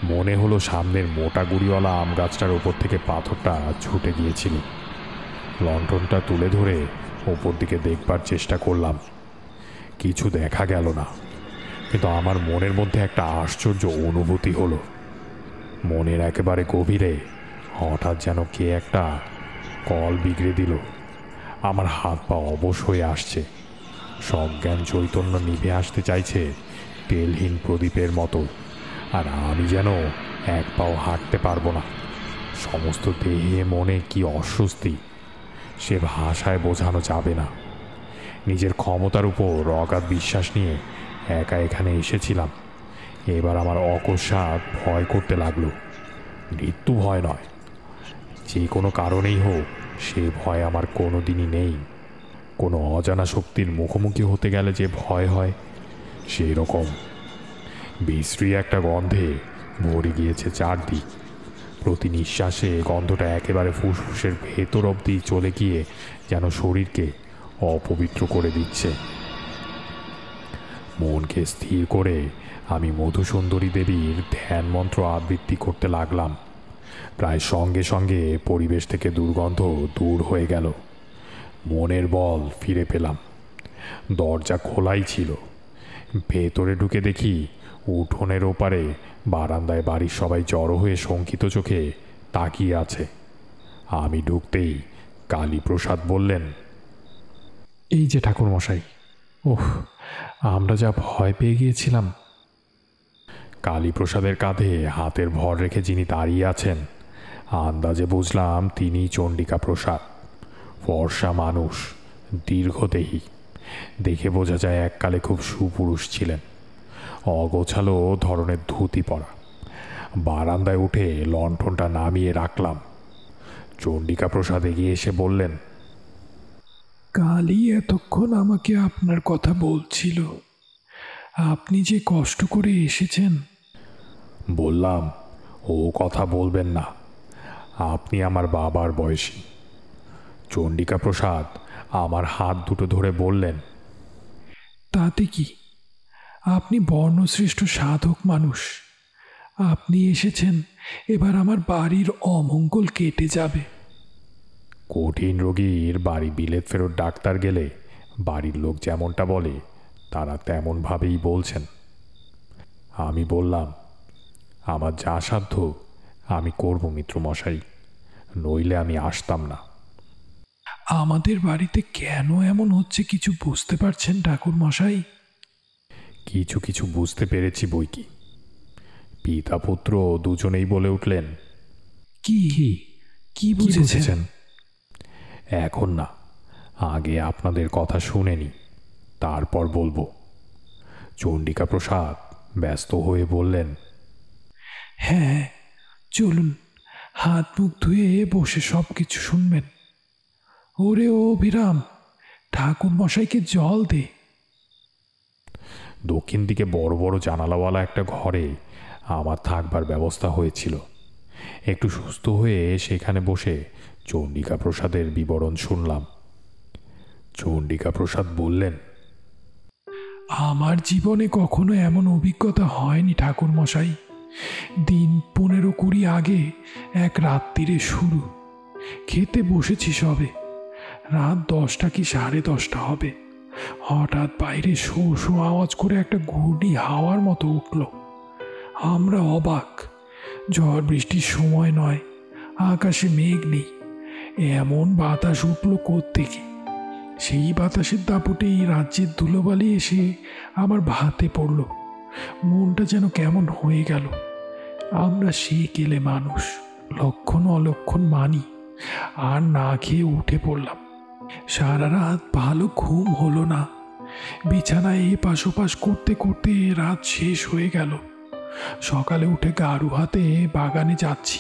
মনে হলো সামনের মোটা গুড়িওয়ালা আম গাছটার ওপর থেকে পাথরটা ছুটে গিয়েছিল। লণ্ঠনটা তুলে ধরে ওপর দিকে দেখবার চেষ্টা করলাম, কিছু দেখা গেল না। কিন্তু আমার মনের মধ্যে একটা আশ্চর্য অনুভূতি হলো। মনের একেবারে গভীরে হঠাৎ যেন কে একটা কল বিগড়ে দিল। আমার হাত পা অবশ হয়ে আসছে, সজ্ঞান চৈতন্য নিভে আসতে চাইছে তেলহীন প্রদীপের মতো। আর আমি যেন এক পাও হাঁটতে পারবো না। সমস্ত দেহে মনে কি অস্বস্তি, সে ভাষায় বোঝানো যাবে না। নিজের ক্ষমতার উপর অগাধ বিশ্বাস নিয়ে একা এখানে এসেছিলাম। এবার আমার অকস্মাৎ ভয় করতে লাগলো। মৃত্যু ভয় নয়, যে কোনো কারণেই হোক সে ভয় আমার কোনো দিনই নেই। কোনো অজানা শক্তির মুখোমুখি হতে গেলে যে ভয় হয়, সেই রকম। বিশ্রী একটা গন্ধে ভরে গিয়েছে চারদিক। প্রতি নিঃশ্বাসে গন্ধটা একেবারে ফুসফুসের ভেতর অবধি চলে গিয়ে যেন শরীরকে অপবিত্র করে দিচ্ছে। মনকে স্থির করে আমি মধুসুন্দরী দেবীর ধ্যান মন্ত্র আবৃত্তি করতে লাগলাম। প্রায় সঙ্গে সঙ্গে পরিবেশ থেকে দুর্গন্ধ দূর হয়ে গেল। মনের বল ফিরে পেলাম। দরজা খোলাই ছিল। ভেতরে ঢুকে দেখি উঠোনের ওপারে বারান্দায় বাড়ির সবাই জড়ো হয়ে শঙ্কিত চোখে তাকিয়ে আছে। আমি ঢুকতেই কালীপ্রসাদ বললেন, এই যে ঠাকুরমশাই, ওহ, আমরা যা ভয় পেয়ে গিয়েছিলাম। কালীপ্রসাদের কাঁধে হাতের ভর রেখে যিনি দাঁড়িয়ে আছেন, আন্দাজে বুঝলাম তিনি চণ্ডিকা প্রসাদ। ফর্সা মানুষ, দীর্ঘদেহী, দেখে বোঝা যায় এককালে খুব সুপুরুষ ছিলেন। অগোছালো ধরনের ধুতি পরা। বারান্দায় উঠে লণ্ঠনটা নামিয়ে রাখলাম। চণ্ডিকা প্রসাদ এগিয়ে এসে বললেন, কালই এতক্ষণ আমাকে আপনার কথা বলছিল। আপনি যে কষ্ট করে এসেছেন। বললাম, ও কথা বলবেন না, আপনি আমার বাবার বয়সী। চণ্ডিকা প্রসাদ আমার হাত দুটো ধরে বললেন, তাতে কি, আপনি বর্ণশ্রেষ্ঠ সাধক মানুষ। আপনি এসেছেন, এবার আমার বাড়ির অমঙ্গল কেটে যাবে। কঠিন রোগীর বাড়ি বিলেত ফেরত ডাক্তার গেলে বাড়ির লোক যেমনটা বলে তারা তেমনভাবেই বলছেন। আমি বললাম, আমার যা সাধ্য আমি করব মিত্রমশাই, নইলে আমি আসতাম না। আমাদের বাড়িতে কেন এমন হচ্ছে কিছু বুঝতে পারছেন ঠাকুর মশাই? কিছু কিছু বুঝতে পেরেছি বই কি। পিতা পুত্র দুজনেই বলে উঠলেন, কি কি বুঝেছেন? এখন না, আগে আপনাদের কথা শুনেনি, তারপর বলবো। চণ্ডিকা প্রসাদ ব্যস্ত হয়ে বললেন, হ্যাঁ, চলুন, হাত মুখ ধুয়ে বসে সব কিছু শুনবেন। ওরে ও অভিরাম, ঠাকুর মশাইকে জল দে। দক্ষিণ দিকে বড় বড় জানালাওয়ালা একটা ঘরে আমার থাকবার ব্যবস্থা হয়েছিল। একটু সুস্থ হয়ে সেখানে বসে চণ্ডিকা প্রসাদের বিবরণ শুনলাম। চণ্ডিকা প্রসাদ বললেন, আমার জীবনে কখনো এমন অভিজ্ঞতা হয়নি ঠাকুর মশাই। দিন 15-20 আগে এক রাত্রিরে শুরু। খেতে বসেছি সবে, রাত 10টা কি 10:30 হবে। হঠাৎ বাইরে শো শো আওয়াজ করে একটা ঘূর্ণি হাওয়ার মতো উঠল। আমরা অবাক। ঝড় বৃষ্টির সময় নয়, আকাশে মেঘ নেই, এমন বাতাস উঠল কোত্থেকে। সেই বাতাসের দাপটে এই রাজ্যের ধুলোবালি এসে আমার ভাতে পড়ল। মনটা যেন কেমন হয়ে গেল। আমরা সে কেলে মানুষ, লক্ষণ অলক্ষণ মানি, আর না খেয়ে উঠে পড়লাম। সারা রাত ভালো ঘুম হলো না। বিছানায় এপাশ ওপাশ করতে করতে রাত শেষ হয়ে গেল। সকালে উঠে গাড়ু হাতে বাগানে যাচ্ছি,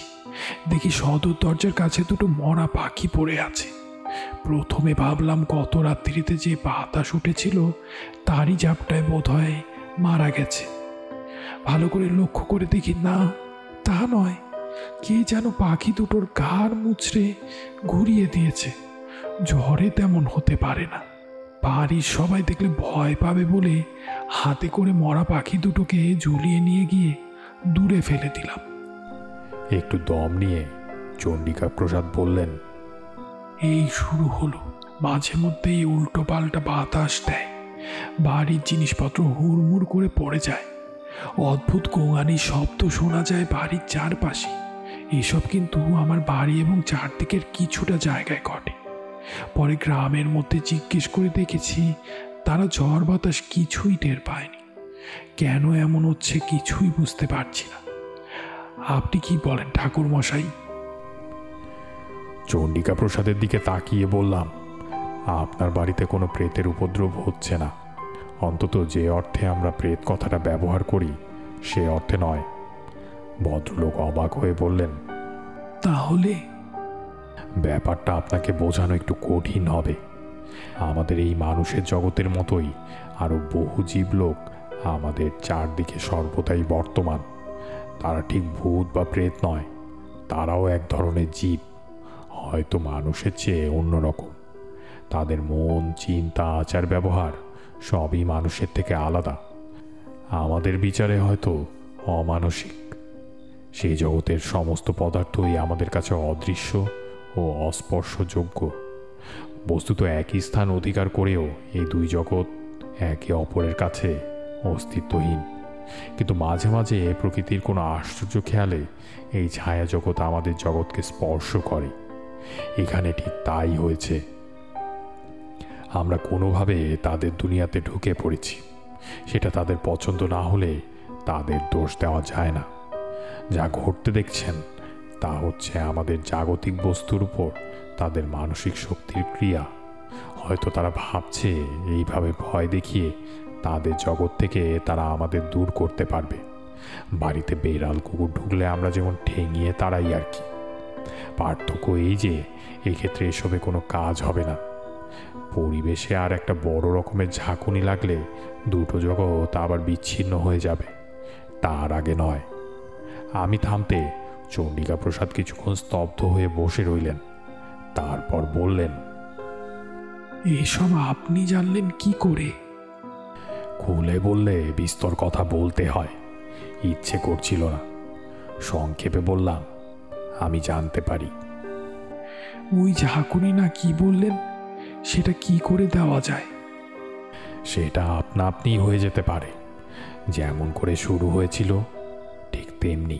দেখি সদর দরজার কাছে দুটো মরা পাখি পড়ে আছে। প্রথমে ভাবলাম গত রাত্রিতে যে বাতাস উঠেছিল তারই ঝাপটায় বোধ হয় মারা গেছে। ভালো করে লক্ষ্য করে দেখি না, তা নয়, কে যেন পাখি দুটোর ঘাড় মুচড়ে ঘুরিয়ে দিয়েছে। ঝড়ে তেমন হতে পারে না। বাড়ির সবাই দেখলে ভয় পাবে বলে হাতে করে মরা পাখি দুটোকে ঝুলিয়ে নিয়ে গিয়ে দূরে ফেলে দিলাম। একটু দম নিয়ে চণ্ডিকা প্রসাদ বললেন, এই শুরু হলো। মাঝে মধ্যেই উল্টো পাল্টা বাতাস দেয়, বাড়ির জিনিসপত্র হুড়মুড় করে পড়ে যায়। অদ্ভুত গোঙানি শব্দ শোনা যায় বাড়ির চারপাশে। এসব কিন্তু আমার বাড়ি এবং চারদিকের কিছুটা জায়গায় ঘটে। পরে গ্রামের মধ্যে জিজ্ঞেস করে দেখেছি, তারা ঝড় বাতাস কিছুই টের পায়নি। কেন এমন হচ্ছে কিছুই বুঝতে পারছি না। আপনি কি বলেন ঠাকুর মশাই? চণ্ডিকা প্রসাদের দিকে তাকিয়ে বললাম, আপনার বাড়িতে কোনো প্রেতের উপদ্রব হচ্ছে না, অন্তত যে অর্থে আমরা প্রেত কথাটা ব্যবহার করি সে অর্থে নয়। ভদ্রলোক অবাক হয়ে বললেন, তাহলে? ব্যাপারটা আপনাকে বোঝানো একটু কঠিন হবে। আমাদের এই মানুষের জগতের মতোই আরও বহু জীবলোক আমাদের চারদিকে সর্বদাই বর্তমান। তারা ঠিক ভূত বা প্রেত নয়, তারাও এক ধরনের জীব, হয়তো মানুষের চেয়ে অন্যরকম। তাদের মন, চিন্তা, আচার ব্যবহার সবই মানুষের থেকে আলাদা। আমাদের বিচারে হয়তো অমানসিক। সেই জগতের সমস্ত পদার্থই আমাদের কাছে অদৃশ্য ও অস্পর্শযোগ্য। বস্তুত একই স্থান অধিকার করেও এই দুই জগৎ একে অপরের কাছে অস্তিত্বহীন। কিন্তু মাঝে মাঝে প্রকৃতির কোনো আশ্চর্য খেয়ালে এই ছায়া জগৎ আমাদের জগৎকে স্পর্শ করে। এখানে ঠিক তাই হয়েছে। আমরা কোনোভাবে তাদের দুনিয়াতে ঢুকে পড়েছি। সেটা তাদের পছন্দ না হলে তাদের দোষ দেওয়া যায় না। যা ঘটতে দেখছেন তা হচ্ছে আমাদের জাগতিক বস্তুর উপর তাদের মানসিক শক্তির ক্রিয়া। হয়তো তারা ভাবছে এইভাবে ভয় দেখিয়ে তাদের জগৎ থেকে তারা আমাদের দূর করতে পারবে। বাড়িতে বেড়াল কুকুর ঢুকলে আমরা যেমন ঠেঙিয়ে তাড়াই আর কি। পার্থক্য এই যে এক্ষেত্রে এসবে কোনো কাজ হবে না। পরিবেশে আর একটা বড় রকমের ঝাঁকুনি লাগলে দুটো জগৎ আবার বিচ্ছিন্ন হয়ে যাবে, তার আগে নয়। আমি থামতে চণ্ডিকা প্রসাদ কিছুক্ষণ স্তব্ধ হয়ে বসে রইলেন। তারপর বললেন, এসব আপনি জানলেন কি করে? খুলে বললে বিস্তর কথা বলতে হয়, ইচ্ছে করছিল না। সংক্ষেপে বললাম, আমি জানতে পারি। ওই ঝাঁকুনি না কি বললেন, সেটা কি করে দেওয়া যায়? সেটা আপনা আপনি হয়ে যেতে পারে। যেমন করে শুরু হয়েছিল ঠিক তেমনি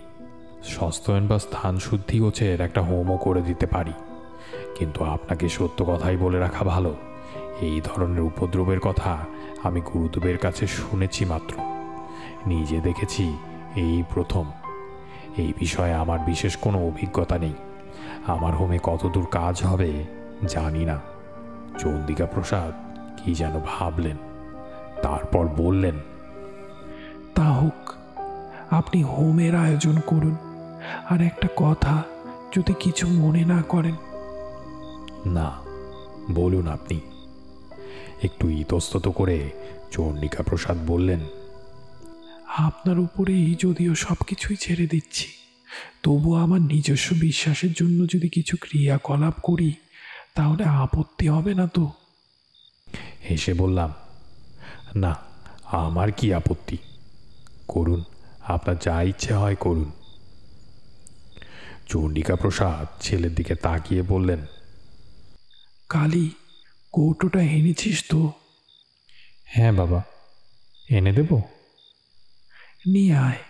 সস্তয়ন বা স্থান শুদ্ধি গোছের একটা হোমও করে দিতে পারি। কিন্তু আপনাকে সত্য কথাই বলে রাখা ভালো, এই ধরনের উপদ্রবের কথা আমি গুরুদেবের কাছে শুনেছি মাত্র, নিজে দেখেছি এই প্রথম। এই বিষয়ে আমার বিশেষ কোনো অভিজ্ঞতা নেই। আমার হোমে কতদূর কাজ হবে জানি না। চন্দ্রিকা প্রসাদ কি যেন ভাবলেন, তারপর বললেন, তা হোক, আপনি হোমের আয়োজন করুন। আর একটা কথা, যদি কিছু মনে না করেন। না, বলুন আপনি। একটু ইতস্তত করে চন্দ্রিকা প্রসাদ বললেন, আপনার উপরেই যদিও সব কিছুই ছেড়ে দিচ্ছি, তবু আমার নিজস্ব বিশ্বাসের জন্য যদি কিছু ক্রিয়াকলাপ করি তাহলে আপত্তি হবে না তো? হেসে বললাম, না, আমার কি আপত্তি, করুন, আপনার যা ইচ্ছে হয় করুন। চন্দ্রিকা প্রসাদ ছেলের দিকে তাকিয়ে বললেন, কালী, কৌটোটা এনেছিস তো? হ্যাঁ বাবা, এনে দেব। নিয়ে আয়।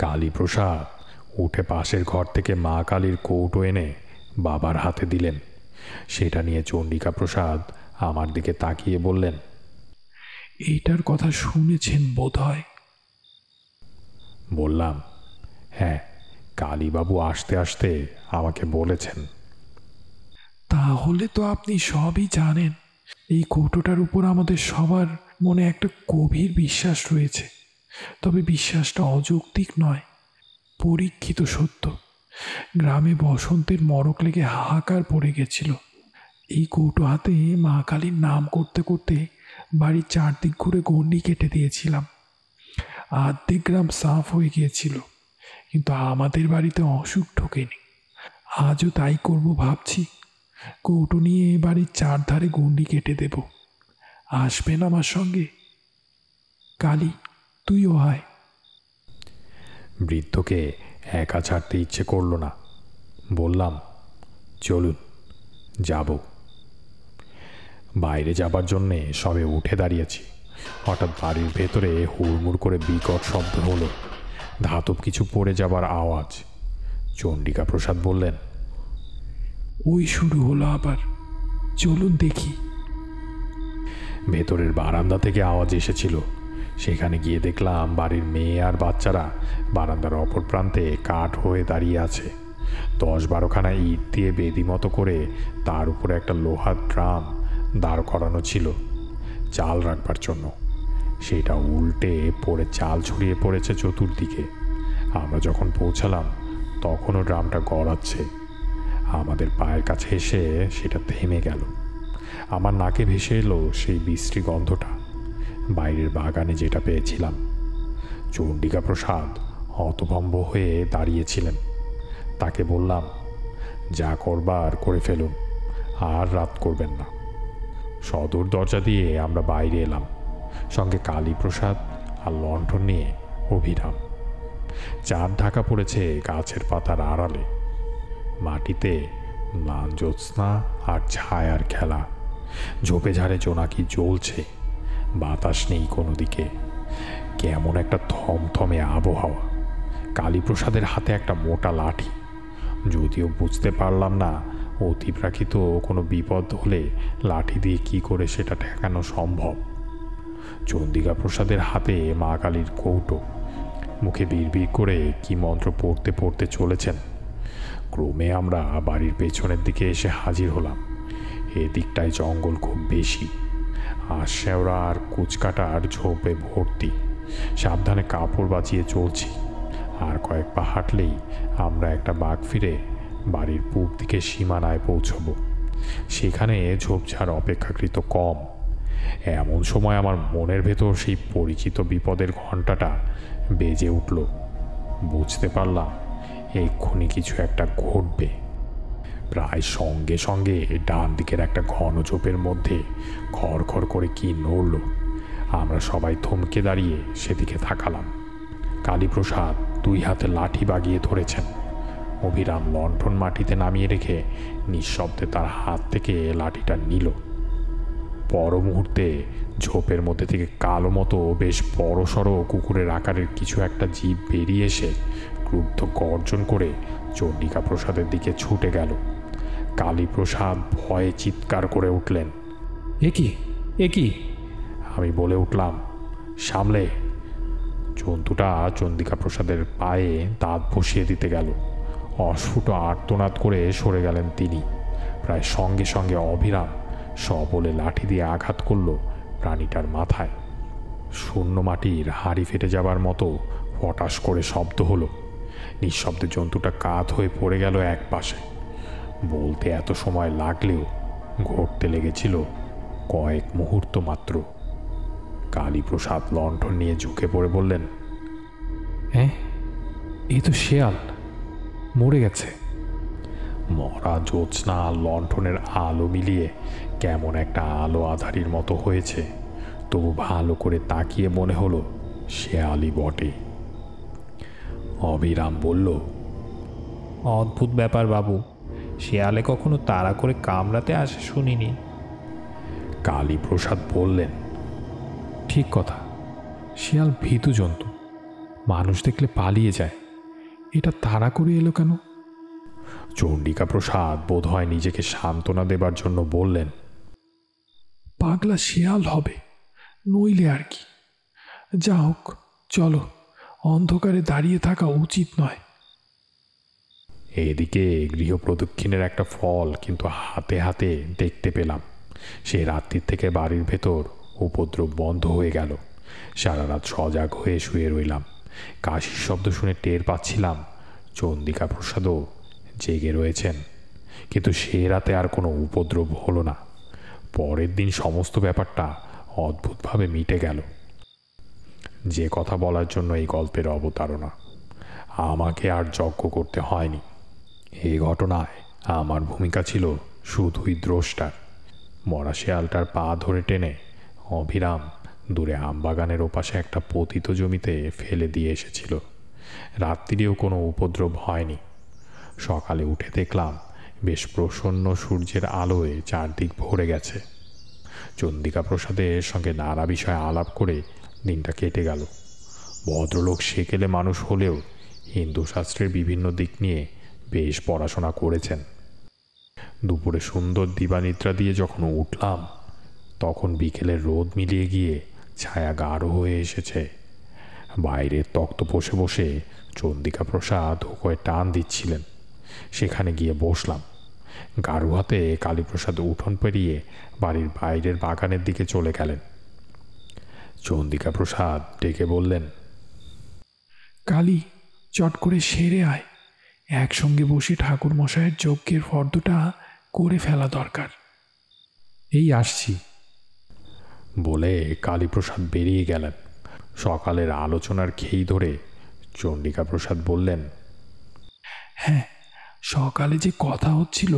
কালীপ্রসাদ উঠে পাশের ঘর থেকে মা কালীর কৌটো এনে বাবার হাতে দিলেন। সেটা নিয়ে চন্দ্রিকা প্রসাদ আমার দিকে তাকিয়ে বললেন, এইটার কথা শুনেছেন বোধ হয়? বললাম, হ্যাঁ, কালীবাবু আসতে আসতে আমাকে বলেছেন। তাহলে তো আপনি সবই জানেন। এই কৌটোটার উপর আমাদের সবার মনে একটা গভীর বিশ্বাস রয়েছে। তবে বিশ্বাসটা অযৌক্তিক নয়, পরীক্ষিত সত্য। গ্রামে বসন্তের মড়ক লেগে হাহাকার পড়ে গেছিল। এই কৌটো হাতে মা কালীর নাম করতে করতে বাড়ির চারদিক ঘুরে গণ্ডি কেটে দিয়েছিলাম। আর্ধেক গ্রাম সাফ হয়ে গিয়েছিল, কিন্তু আমাদের বাড়িতে অসুখ ঢোকেনি। আজও তাই করব ভাবছি। কৌটো নিয়ে বাড়ির চারধারে গণ্ডি কেটে দেব। আসবেন আমার সঙ্গে? কালী, তুইও আয়। বৃদ্ধকে একা ছাড়তে ইচ্ছে করল না। বললাম, চলুন, যাব। বাইরে যাবার জন্যে সবে উঠে দাঁড়িয়েছি, হঠাৎ বাড়ির ভেতরে হুড়মুড় করে বিকট শব্দ হলো, ধাতব কিছু পড়ে যাবার আওয়াজ। চন্দ্রিকা প্রসাদ বললেন, ওই শুরু হলো আবার, চলুন দেখি। ভেতরের বারান্দা থেকে আওয়াজ এসেছিল। সেখানে গিয়ে দেখলাম বাড়ির মেয়ে আর বাচ্চারা বারান্দার অপর প্রান্তে কাঠ হয়ে দাঁড়িয়ে আছে। 10-12খানা ইট দিয়ে বেদি মতো করে তার উপরে একটা লোহার ড্রাম দাঁড় করানো ছিল চাল রাখবার জন্য। সেটা উল্টে পড়ে চাল ছড়িয়ে পড়েছে চতুর্দিকে। আমরা যখন পৌঁছালাম তখনও ড্রামটা গড়াচ্ছে। আমাদের পায়ের কাছে এসে সেটা থেমে গেল। আমার নাকে ভেসে এলো সেই বিশ্রী গন্ধটা, বাইরের বাগানে যেটা পেয়েছিলাম। চন্দ্রিকা প্রসাদ হতভম্ব হয়ে দাঁড়িয়েছিলেন। তাকে বললাম, যা করবার করে ফেলুন, আর রাত করবেন না। সদর দরজা দিয়ে আমরা বাইরে এলাম, সঙ্গে কালীপ্রসাদ আর লণ্ঠন নিয়ে অভিরাম। চাঁদ ঢাকা পড়েছে গাছের পাতার আড়ালে। মাটিতে ম্লান জ্যোৎস্না আর ছায়ার খেলা। ঝোপে ঝাড়ে জোনাকি জ্বলছে, বাতাস নেই কোনো দিকে। কেমন একটা থমথমে আবহাওয়া। কালীপ্রসাদের হাতে একটা মোটা লাঠি। যদিও বুঝতে পারলাম না অতিপ্রাকৃত কোনো বিপদ হলে লাঠি দিয়ে কি করে সেটা ঠেকানো সম্ভব। চন্দ্রিকা প্রসাদের হাতে মা কালীর কৌটো। মুখে বিড়বিড় করে কি মন্ত্র পড়তে পড়তে চলেছেন। ক্রমে আমরা বাড়ির পেছনের দিকে এসে হাজির হলাম। এদিকটায় জঙ্গল খুব বেশি, আর শেওড়া আর কুচকাটার ঝোপে ভর্তি। সাবধানে কাপড় বাঁচিয়ে চলছি। আর কয়েক পা হাঁটলেই আমরা একটা বাঁক ফিরে বাড়ির পূব দিকে সীমানায় পৌঁছব। সেখানে ঝোপঝাড় অপেক্ষাকৃত কম। এমন সময় আমার মনের ভেতর সেই পরিচিত বিপদের ঘণ্টাটা বেজে উঠল। বুঝতে পারলাম এক্ষুনি কিছু একটা ঘটবে। প্রায় সঙ্গে সঙ্গে ডান দিকের একটা ঘন ঝোপের মধ্যে খড়খড় করে কি নড়ল। আমরা সবাই থমকে দাঁড়িয়ে সেদিকে তাকালাম। কালীপ্রসাদ 2 হাতে লাঠি বাগিয়ে ধরেছেন। অভিরাম লণ্ঠন মাটিতে নামিয়ে রেখে নিঃশব্দে তার হাত থেকে লাঠিটা নিল। পর মুহূর্তে ঝোপের মধ্যে থেকে কালো মতো বেশ বড়সড় কুকুরের আকারের কিছু একটা জীব বেরিয়ে এসে ক্রুদ্ধ গর্জন করে চন্দ্রিকা প্রসাদের দিকে ছুটে গেল। কালীপ্রসাদ ভয়ে চিৎকার করে উঠলেন। এ কি? আমি বলে উঠলাম, সামলে। জন্তুটা চন্ডিকা প্রসাদের পায়ে দাঁত বসিয়ে দিতে গেল। অস্ফুট আর্তনাদ করে সরে গেলেন তিনি। প্রায় সঙ্গে সঙ্গে অবিরাম সবলে লাঠি দিয়ে আঘাত করল প্রাণীটার মাথায়। শূন্য মাটির হাড়ি ফেটে যাবার মতো ফটাস করে শব্দ হলো। নিঃশব্দে জন্তুটা কাত হয়ে পড়ে গেল এক পাশে। বলতে এত সময় লাগলেও ঘটতে লেগেছিল কয়েক মুহূর্ত মাত্র। কালীপ্রসাদ লণ্ঠন নিয়ে ঝুঁকে পড়ে বললেন, হ্যাঁ, এ তো শেয়াল, মরে গেছে। মরা জ্যোৎস্না লণ্ঠনের আলো মিলিয়ে কেমন একটা আলো আধারির মতো হয়েছে, তবু ভালো করে তাকিয়ে মনে হলো শেয়ালই বটে। অবিরাম বলল, অদ্ভুত ব্যাপার বাবু, শেয়ালে কখনো তাড়া করে কামড়াতে আসে শুনিনি। কালীপ্রসাদ বললেন, ঠিক কথা, শিয়াল ভীতু জন্তু, মানুষ দেখলে পালিয়ে যায়। এটা তাড়া করে এলো কেন? চন্ডিকা প্রসাদ বোধহয় নিজেকে সান্ত্বনা দেবার জন্য বললেন, পাগলা শিয়াল হবে, নইলে আর কি। যা হোক, চলো, অন্ধকারে দাঁড়িয়ে থাকা উচিত নয়। এদিকে গৃহপ্রদক্ষিণের একটা ফল কিন্তু হাতে হাতে দেখতে পেলাম। সে রাত্রির থেকে বাড়ির ভেতর উপদ্রব বন্ধ হয়ে গেল। সারা রাত সজাগ হয়ে শুয়ে রইলাম। কাশির শব্দ শুনে টের পাচ্ছিলাম চন্ডিকা প্রসাদও জেগে রয়েছেন, কিন্তু সে রাতে আর কোনো উপদ্রব হলো না। পরের দিন সমস্ত ব্যাপারটা অদ্ভুতভাবে মিটে গেল। যে কথা বলার জন্য এই গল্পের অবতারণা। আমাকে আর যজ্ঞ করতে হয়নি। এই ঘটনায় আমার ভূমিকা ছিল শুধুই দ্রষ্টার। মরা শেয়ালটার পা ধরে টেনে অবিরাম দূরে আমবাগানের ওপাশে একটা পতিত জমিতে ফেলে দিয়ে এসেছিল। রাত্রিরেও কোনো উপদ্রব হয়নি। সকালে উঠে দেখলাম বেশ প্রসন্ন সূর্যের আলোয় চারদিক ভরে গেছে। চন্ডিকা প্রসাদের সঙ্গে নানা বিষয়ে আলাপ করে দিনটা কেটে গেল। ভদ্রলোক সেকেলে মানুষ হলেও হিন্দু শাস্ত্রের বিভিন্ন দিক নিয়ে বেশ পড়াশোনা করেছেন। দুপুরে সুন্দর দিবানিদ্রা দিয়ে যখন উঠলাম, তখন বিকেলের রোদ মিলিয়ে গিয়ে ছায়া গাঢ় হয়ে এসেছে। বাইরের তক্ত বসে বসে চন্ডিকা প্রসাদ হুকোয় টান দিচ্ছিলেন। সেখানে গিয়ে বসলাম। গাঢ় হাতে কালীপ্রসাদ উঠোন পেরিয়ে বাড়ির বাইরের বাগানের দিকে চলে গেলেন। চন্ডিকা প্রসাদ ডেকে বললেন, কালী, চট করে সেরে আয়, একসঙ্গে বসে ঠাকুর মশাইয়ের যজ্ঞের ফর্দটা করে ফেলা দরকার। এই আসছি বলে কালীপ্রসাদ বেরিয়ে গেলেন। সকালের আলোচনার খেই ধরে চন্ডিকা প্রসাদ বললেন, হ্যাঁ, সকালে যে কথা হচ্ছিল,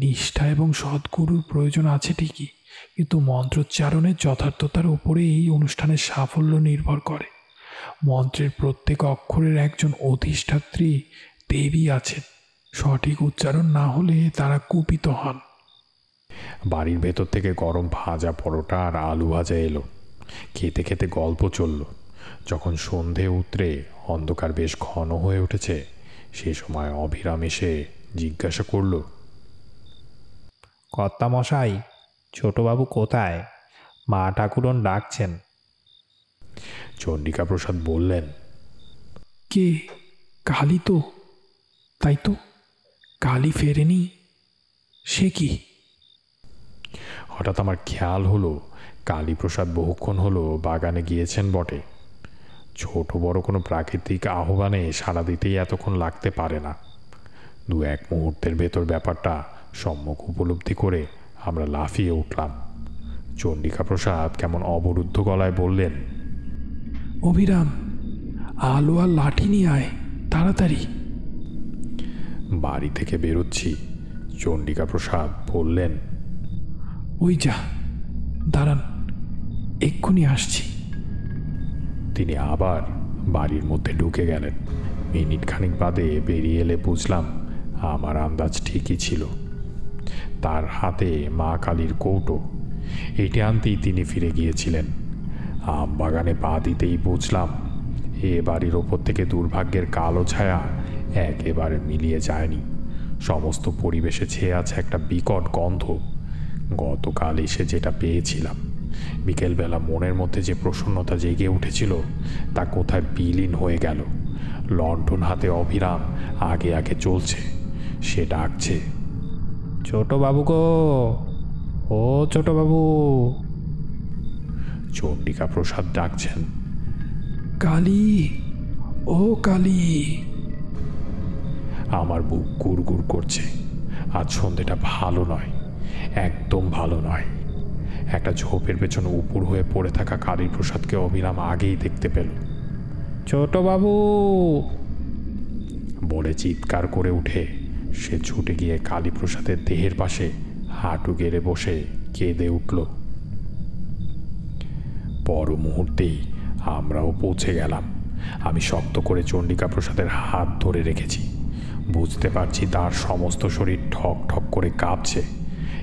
নিষ্ঠা এবং সদ্গুরুর প্রয়োজন আছে ঠিকই, কিন্তু মন্ত্রোচ্চারণের যথার্থতার উপরে এই অনুষ্ঠানের সাফল্য নির্ভর করে। মন্ত্রের প্রত্যেক অক্ষরের একজন অধিষ্ঠাত্রী দেবী আছেন। সঠিক উচ্চারণ না হলে তারা কুপিত হন। বাড়ির ভেতর থেকে গরম ভাজা পরোটা আর আলু ভাজা এলো। খেতে খেতে গল্প চলল। যখন সন্ধে উতরে অন্ধকার বেশ ঘন হয়ে উঠেছে, সে সময় অবিরাম এসে জিজ্ঞাসা করল, কর্তামশাই, ছোটবাবু কোথায়? মা ঠাকুরন ডাকছেন। চন্ডিকা প্রসাদ বললেন, কে? কালী তো? তাই তো, কালী ফেরেনি? সে কি? হঠাৎ আমার খেয়াল হলো কালীপ্রসাদ বহুক্ষণ হলো বাগানে গিয়েছেন বটে। ছোট বড় কোনো প্রাকৃতিক আহ্বানে সাড়া দিতেই এতক্ষণ লাগতে পারে না। দু এক মুহূর্তের ভেতর ব্যাপারটা সম্যক উপলব্ধি করে আমরা লাফিয়ে উঠলাম। চন্ডিকা প্রসাদ কেমন অবরুদ্ধ গলায় বললেন, অবিরাম, আলো আর লাঠি নিয়ে আয়, তাড়াতাড়ি। বাড়ি থেকে বেরোচ্ছি। চন্ডিকা প্রসাদ বললেন, ওই যা, দাঁড়ান, এক্ষুনি আসছি। তিনি আবার বাড়ির মধ্যে ঢুকে গেলেন। মিনিট খানিক বাদে বেরিয়ে এলে বুঝলাম আমার আন্দাজ ঠিকই ছিল। তার হাতে মা কালীর কৌটো। এটি আনতেই তিনি ফিরে গিয়েছিলেন। আম বাগানে পা দিতেই বুঝলাম এ বাড়ির ওপর থেকে দুর্ভাগ্যের কালো ছায়া একেবারে মিলিয়ে যায়নি। সমস্ত পরিবেশে ছেয়ে আছে একটা বিকট গন্ধ। গতকাল এসে যেটা পেয়েছিলাম, বিকেলবেলা মনের মধ্যে যে প্রসন্নতা জেগে উঠেছিল তা কোথায় বিলীন হয়ে গেল। লণ্ঠন হাতে অবিরাম আগে আগে চলছে। সে ডাকছে, ছোট বাবু গো, ও ছোট বাবু। চণ্ডিকা প্রসাদ ডাকছেন, কালী, ও কালী। আমার বুক গুড় করছে। আজ সন্ধেটা ভালো নয়, একদম ভালো নয়। একটা ঝোপের পেছনে উপুর হয়ে পড়ে থাকা কালী প্রসাদকে অবিরাম আগেই দেখতে পেল। ছোট বাবু বলে চিৎকার করে উঠে সে ছুটে গিয়ে কালীপ্রসাদের দেহের পাশে হাঁটু গেড়ে বসে কেঁদে উঠল। পর মুহূর্তেই আমরাও পৌঁছে গেলাম। আমি শক্ত করে চণ্ডিকা প্রসাদের হাত ধরে রেখেছি। বুঝতে পারছি তার সমস্ত শরীর ঠক ঠক করে কাঁপছে।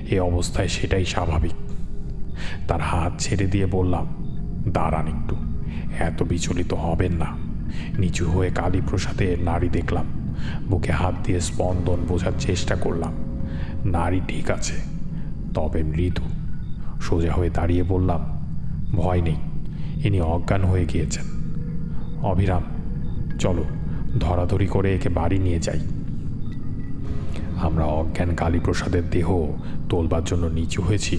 এ অবস্থায় সেটাই স্বাভাবিক। তার হাত ছেড়ে দিয়ে বললাম, দাঁড়ান একটু, এত বিচলিত হবেন না। নিচু হয়ে কালীপ্রসাদের নাড়ি দেখলাম। বুকে হাত দিয়ে স্পন্দন বোঝার চেষ্টা করলাম। নাড়ি ঠিক আছে, তবে মৃদু। সোজা হয়ে দাঁড়িয়ে বললাম, ভয় নেই, ইনি অজ্ঞান হয়ে গিয়েছেন। অবিরাম, চলো ধরাধরি করে একে বাড়ি নিয়ে যাই। আমরা অজ্ঞান কালীপ্রসাদের দেহ তোলবার জন্য নিচু হয়েছি।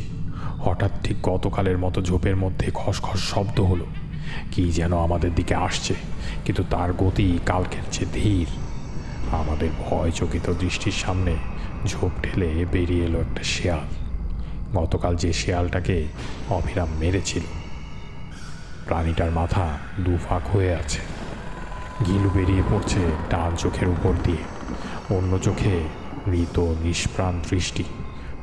হঠাৎ ঠিক গতকালের মতো ঝোপের মধ্যে খসখস শব্দ হলো। কি যেন আমাদের দিকে আসছে, কিন্তু তার গতি কালকের চেয়ে ধীর। আমাদের ভয় চকিত দৃষ্টির সামনে ঝোপ ঠেলে বেরিয়ে এলো একটা শেয়াল। গতকাল যে শেয়ালটাকে অবিরাম মেরেছিল। প্রাণীটার মাথা দুফাক হয়ে আছে, গিলু বেরিয়ে পড়ছে ডান চোখের উপর দিয়ে। অন্য চোখে মৃত নিষ্প্রাণ দৃষ্টি।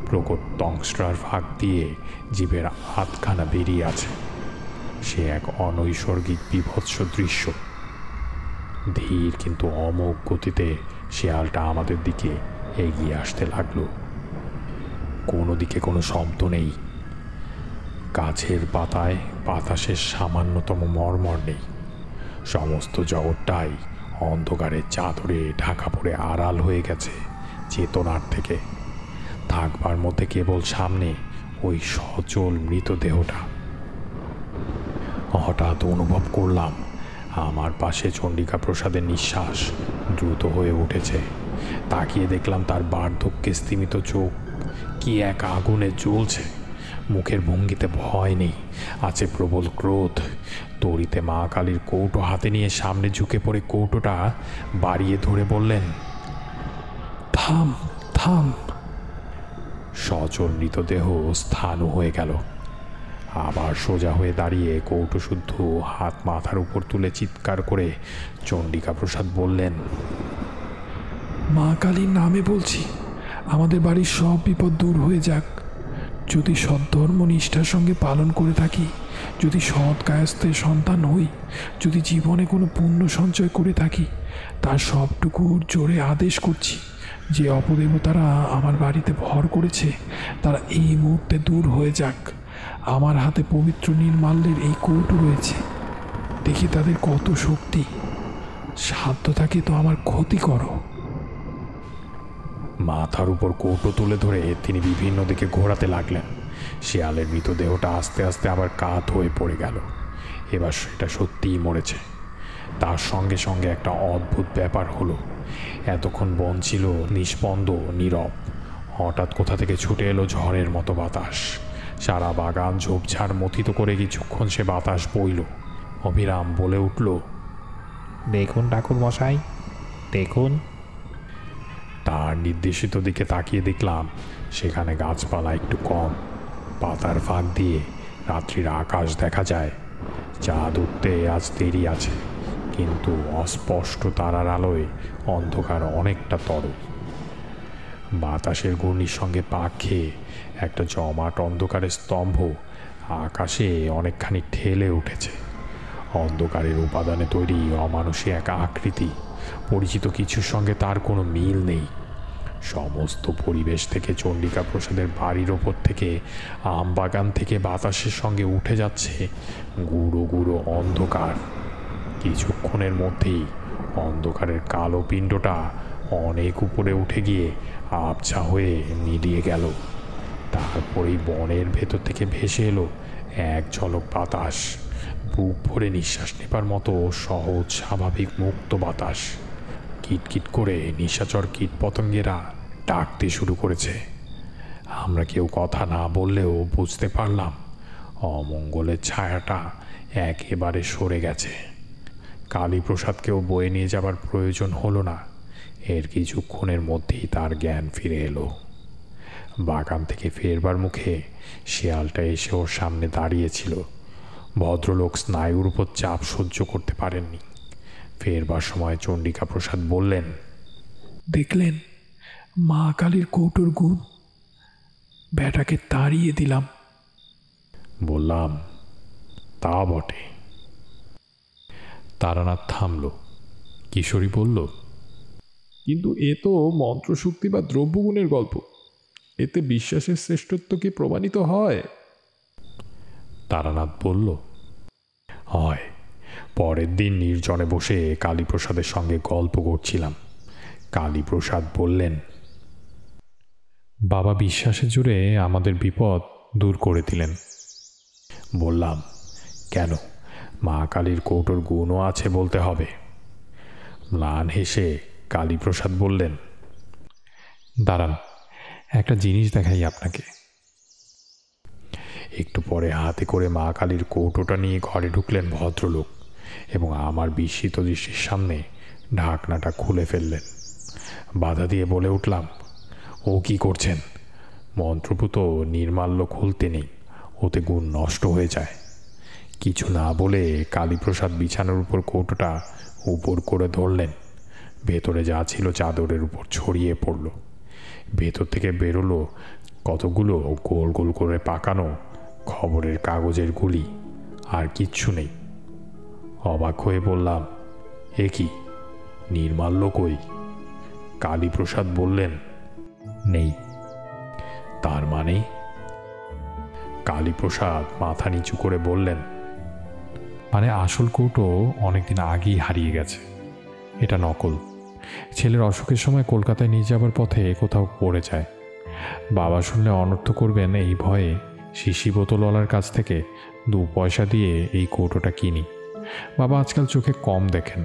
প্রকট দংশটার ফাঁক দিয়ে জীবের হাতখানা বেরিয়ে আছে। সে এক অনৈসর্গিক বিভৎস দৃশ্য। ধীর কিন্তু অমোঘ গতিতে শেয়ালটা আমাদের দিকে এগিয়ে আসতে লাগলো। কোনো দিকে কোনো শব্দ নেই। গাছের পাতায় বাতাসের সামান্যতম মর্মর নেই। সমস্ত জগৎটাই অন্ধকারের চাদরে ঢাকা পড়ে আড়াল হয়ে গেছে চেতনার থেকে। থাকবার মধ্যে কেবল সামনে ওই সচল মৃতদেহটা। হঠাৎ অনুভব করলাম আমার পাশে চণ্ডিকা প্রসাদের নিঃশ্বাস দ্রুত হয়ে উঠেছে। তাকিয়ে দেখলাম তার বার্ধক্যে স্তিমিত চোখ কি এক আগুনে জ্বলছে। মুখের ভঙ্গিতে ভয় নেই, আছে প্রবল ক্রোধ। তড়িতে মা কালীর কৌটো হাতে নিয়ে সামনে ঝুঁকে পড়ে কৌটোটা বাড়িয়ে ধরে বললেন, থাম থাম। সচল মৃতদেহ স্থাণু হয়ে গেল। আবার সোজা হয়ে দাঁড়িয়ে কৌটো শুদ্ধ হাত মাথার উপর তুলে চিৎকার করে চণ্ডিকা প্রসাদ বললেন, মা কালীর নামে বলছি, আমাদের বাড়ির সব বিপদ দূর হয়ে যাক। যদি সদ্ধর্ম নিষ্ঠার সঙ্গে পালন করে থাকি, যদি সৎ কায়স্থের সন্তান হই, যদি জীবনে কোনো পুণ্য সঞ্চয় করে থাকি, তার সবটুকুর জোরে আদেশ করছি যে অপদেবতারা আমার বাড়িতে ভর করেছে তারা এই মুহূর্তে দূর হয়ে যাক। আমার হাতে পবিত্র নির্মাল্যের এই কৌটো রয়েছে, দেখি তাদের কত শক্তি। সাধ্য থাকে তো আমার ক্ষতি করো। মাথার উপর কৌটো তুলে ধরে তিনি বিভিন্ন দিকে ঘোরাতে লাগলেন। শেয়ালের মৃতদেহটা আস্তে আস্তে আবার কাত হয়ে পড়ে গেল। এবার সেটা সত্যিই মরেছে। তার সঙ্গে সঙ্গে একটা অদ্ভুত ব্যাপার হলো। এতক্ষণ বন ছিল নিষ্পন্দ, নীরব। হঠাৎ কোথা থেকে ছুটে এলো ঝড়ের মতো বাতাস। সারা বাগান ঝোপঝাড় মথিত করে কিছুক্ষণ সে বাতাস বইল। অবিরাম বলে উঠল, দেখুন ঠাকুর মশাই, দেখুন। তার নির্দেশিত দিকে তাকিয়ে দেখলাম সেখানে গাছপালা একটু কম। পাতার ফাঁক দিয়ে রাত্রির আকাশ দেখা যায়। চাঁদ উঠতে আজ দেরি আছে, কিন্তু অস্পষ্ট তারার আলোয় অন্ধকার অনেকটা তরল। বাতাসের ঘূর্ণির সঙ্গে পাক খেয়ে একটা জমাট অন্ধকারের স্তম্ভ আকাশে অনেকখানি ঠেলে উঠেছে। অন্ধকারের উপাদানে তৈরি অমানুষী এক আকৃতি। পরিচিত কিছুর সঙ্গে তার কোনো মিল নেই। সমস্ত পরিবেশ থেকে চণ্ডিকা প্রসাদের বাড়ির ওপর থেকে, আম বাগান থেকে বাতাসের সঙ্গে উঠে যাচ্ছে গুঁড়ো গুঁড়ো অন্ধকার। কিছুক্ষণের মধ্যেই অন্ধকারের কালো পিণ্ডটা অনেক উপরে উঠে গিয়ে আবছা হয়ে মিলিয়ে গেল। তারপরেই বনের ভেতর থেকে ভেসে এলো এক ঝলক বাতাস, বুক ভরে নিঃশ্বাস নেবার মতো সহজ স্বাভাবিক মুক্ত বাতাস। কিটকিট করে নিশাচর কীট পতঙ্গেরা ডাকতে শুরু করেছে। আমরা কেউ কথা না বললেও বুঝতে পারলাম অমঙ্গলের ছায়াটা একেবারে সরে গেছে। কালীপ্রসাদকেও বয়ে নিয়ে যাবার প্রয়োজন হলো না। এর কিছুক্ষণের মধ্যেই তার জ্ঞান ফিরে এলো। বাগান থেকে ফেরবার মুখে শেয়ালটা এসে ওর সামনে দাঁড়িয়েছিল। ভদ্রলোক স্নায়ুর উপর চাপ সহ্য করতে পারেননি। ফেরবার সময় চণ্ডিকা প্রসাদ বললেন, দেখলেন মা কালীর কৌটোর গুণ? ব্যাটাকে তাড়িয়ে দিলাম। বললাম, তা বটে। তারানাথ থামল। কিশোরী বলল, কিন্তু এ তো মন্ত্রশক্তি বা দ্রব্যগুণের গল্প। এতে বিশ্বাসের শ্রেষ্ঠত্ব কি প্রমাণিত হয়? তারানাথ বলল, হয়। পরের দিন নির্জনে বসে কালীপ্রসাদের সঙ্গে গল্প করছিলাম। কালীপ্রসাদ বললেন, বাবা বিশ্বাসের জোরে আমাদের বিপদ দূর করে দিলেন। বললাম, কেন, মা কালীর কৌটোর গুণও আছে বলতে হবে? ম্লান হেসে কালীপ্রসাদ বললেন, দাঁড়ান, একটা জিনিস দেখাই আপনাকে। একটু পরে হাতে করে মা কালীর কৌটোটা নিয়ে ঘরে ঢুকলেন ভদ্রলোক এবং আমার বিস্মিত দৃষ্টির সামনে ঢাকনাটা খুলে ফেললেন। বাধা দিয়ে বলে উঠলাম, ও কি করছেন? মন্ত্রপুত নির্মাল্য খুলতে নেই, ওতে গুণ নষ্ট হয়ে যায়। কিছু না বলে কালীপ্রসাদ বিছানার উপর কৌটোটা উপর করে ধরলেন। ভেতরে যা ছিল চাদরের উপর ছড়িয়ে পড়ল। ভেতর থেকে বেরোলো কতগুলো গোল গোল করে পাকানো খবরের কাগজের গুলি, আর কিচ্ছু নেই। অবাক হয়ে বললাম, এ কি, নির্মাল্য কই? কালীপ্রসাদ বললেন, নেই। তার মানে? কালীপ্রসাদ মাথা নিচু করে বললেন, মানে আসল কৌটো অনেকদিন আগেই হারিয়ে গেছে। এটা নকল। ছেলের অসুখের সময় কলকাতায় নিয়ে যাবার পথে কোথাও পড়ে যায়। বাবা শুনলে অনর্থ করবেন এই ভয়ে শিশি বোতলওয়ালার কাছ থেকে 2 পয়সা দিয়ে এই কৌটোটা কিনি। বাবা আজকাল চোখে কম দেখেন,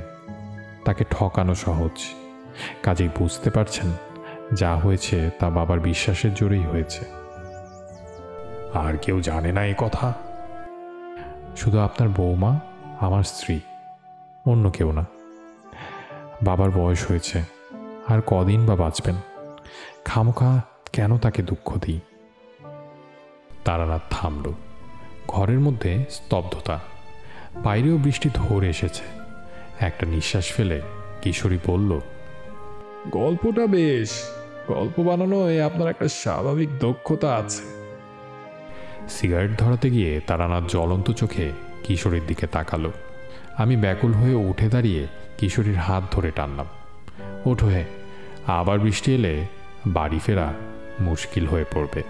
তাকে ঠকানো সহজ। কাজেই বুঝতে পারছেন, যা হয়েছে তা বাবার বিশ্বাসের জোরেই হয়েছে। আর কেউ জানে না এই কথা? শুধু আপনার বৌমা, আমার স্ত্রী, অন্য কেউ না। বাবার বয়স হয়েছে, আর কদিন বা বাঁচবেন? খামোখা কেন তাকে দুঃখ দিই? তারানাথ থামল। ঘরের মধ্যে স্তব্ধতা। বাইরেও বৃষ্টি ধরে এসেছে। একটা নিঃশ্বাস ফেলে কিশোরী বলল, গল্পটা বেশ। গল্প বানানোয় আপনার একটা স্বাভাবিক দক্ষতা আছে। সিগারেট ধরাতে গিয়ে তারানাথ জ্বলন্ত চোখে কিশোরীর দিকে তাকালো। আমি ব্যাকুল হয়ে উঠে দাঁড়িয়ে কিশোরীর হাত ধরে টানলাম। ওঠো হে, আবার বৃষ্টি এলে বাড়ি ফেরা মুশকিল হয়ে পড়বে।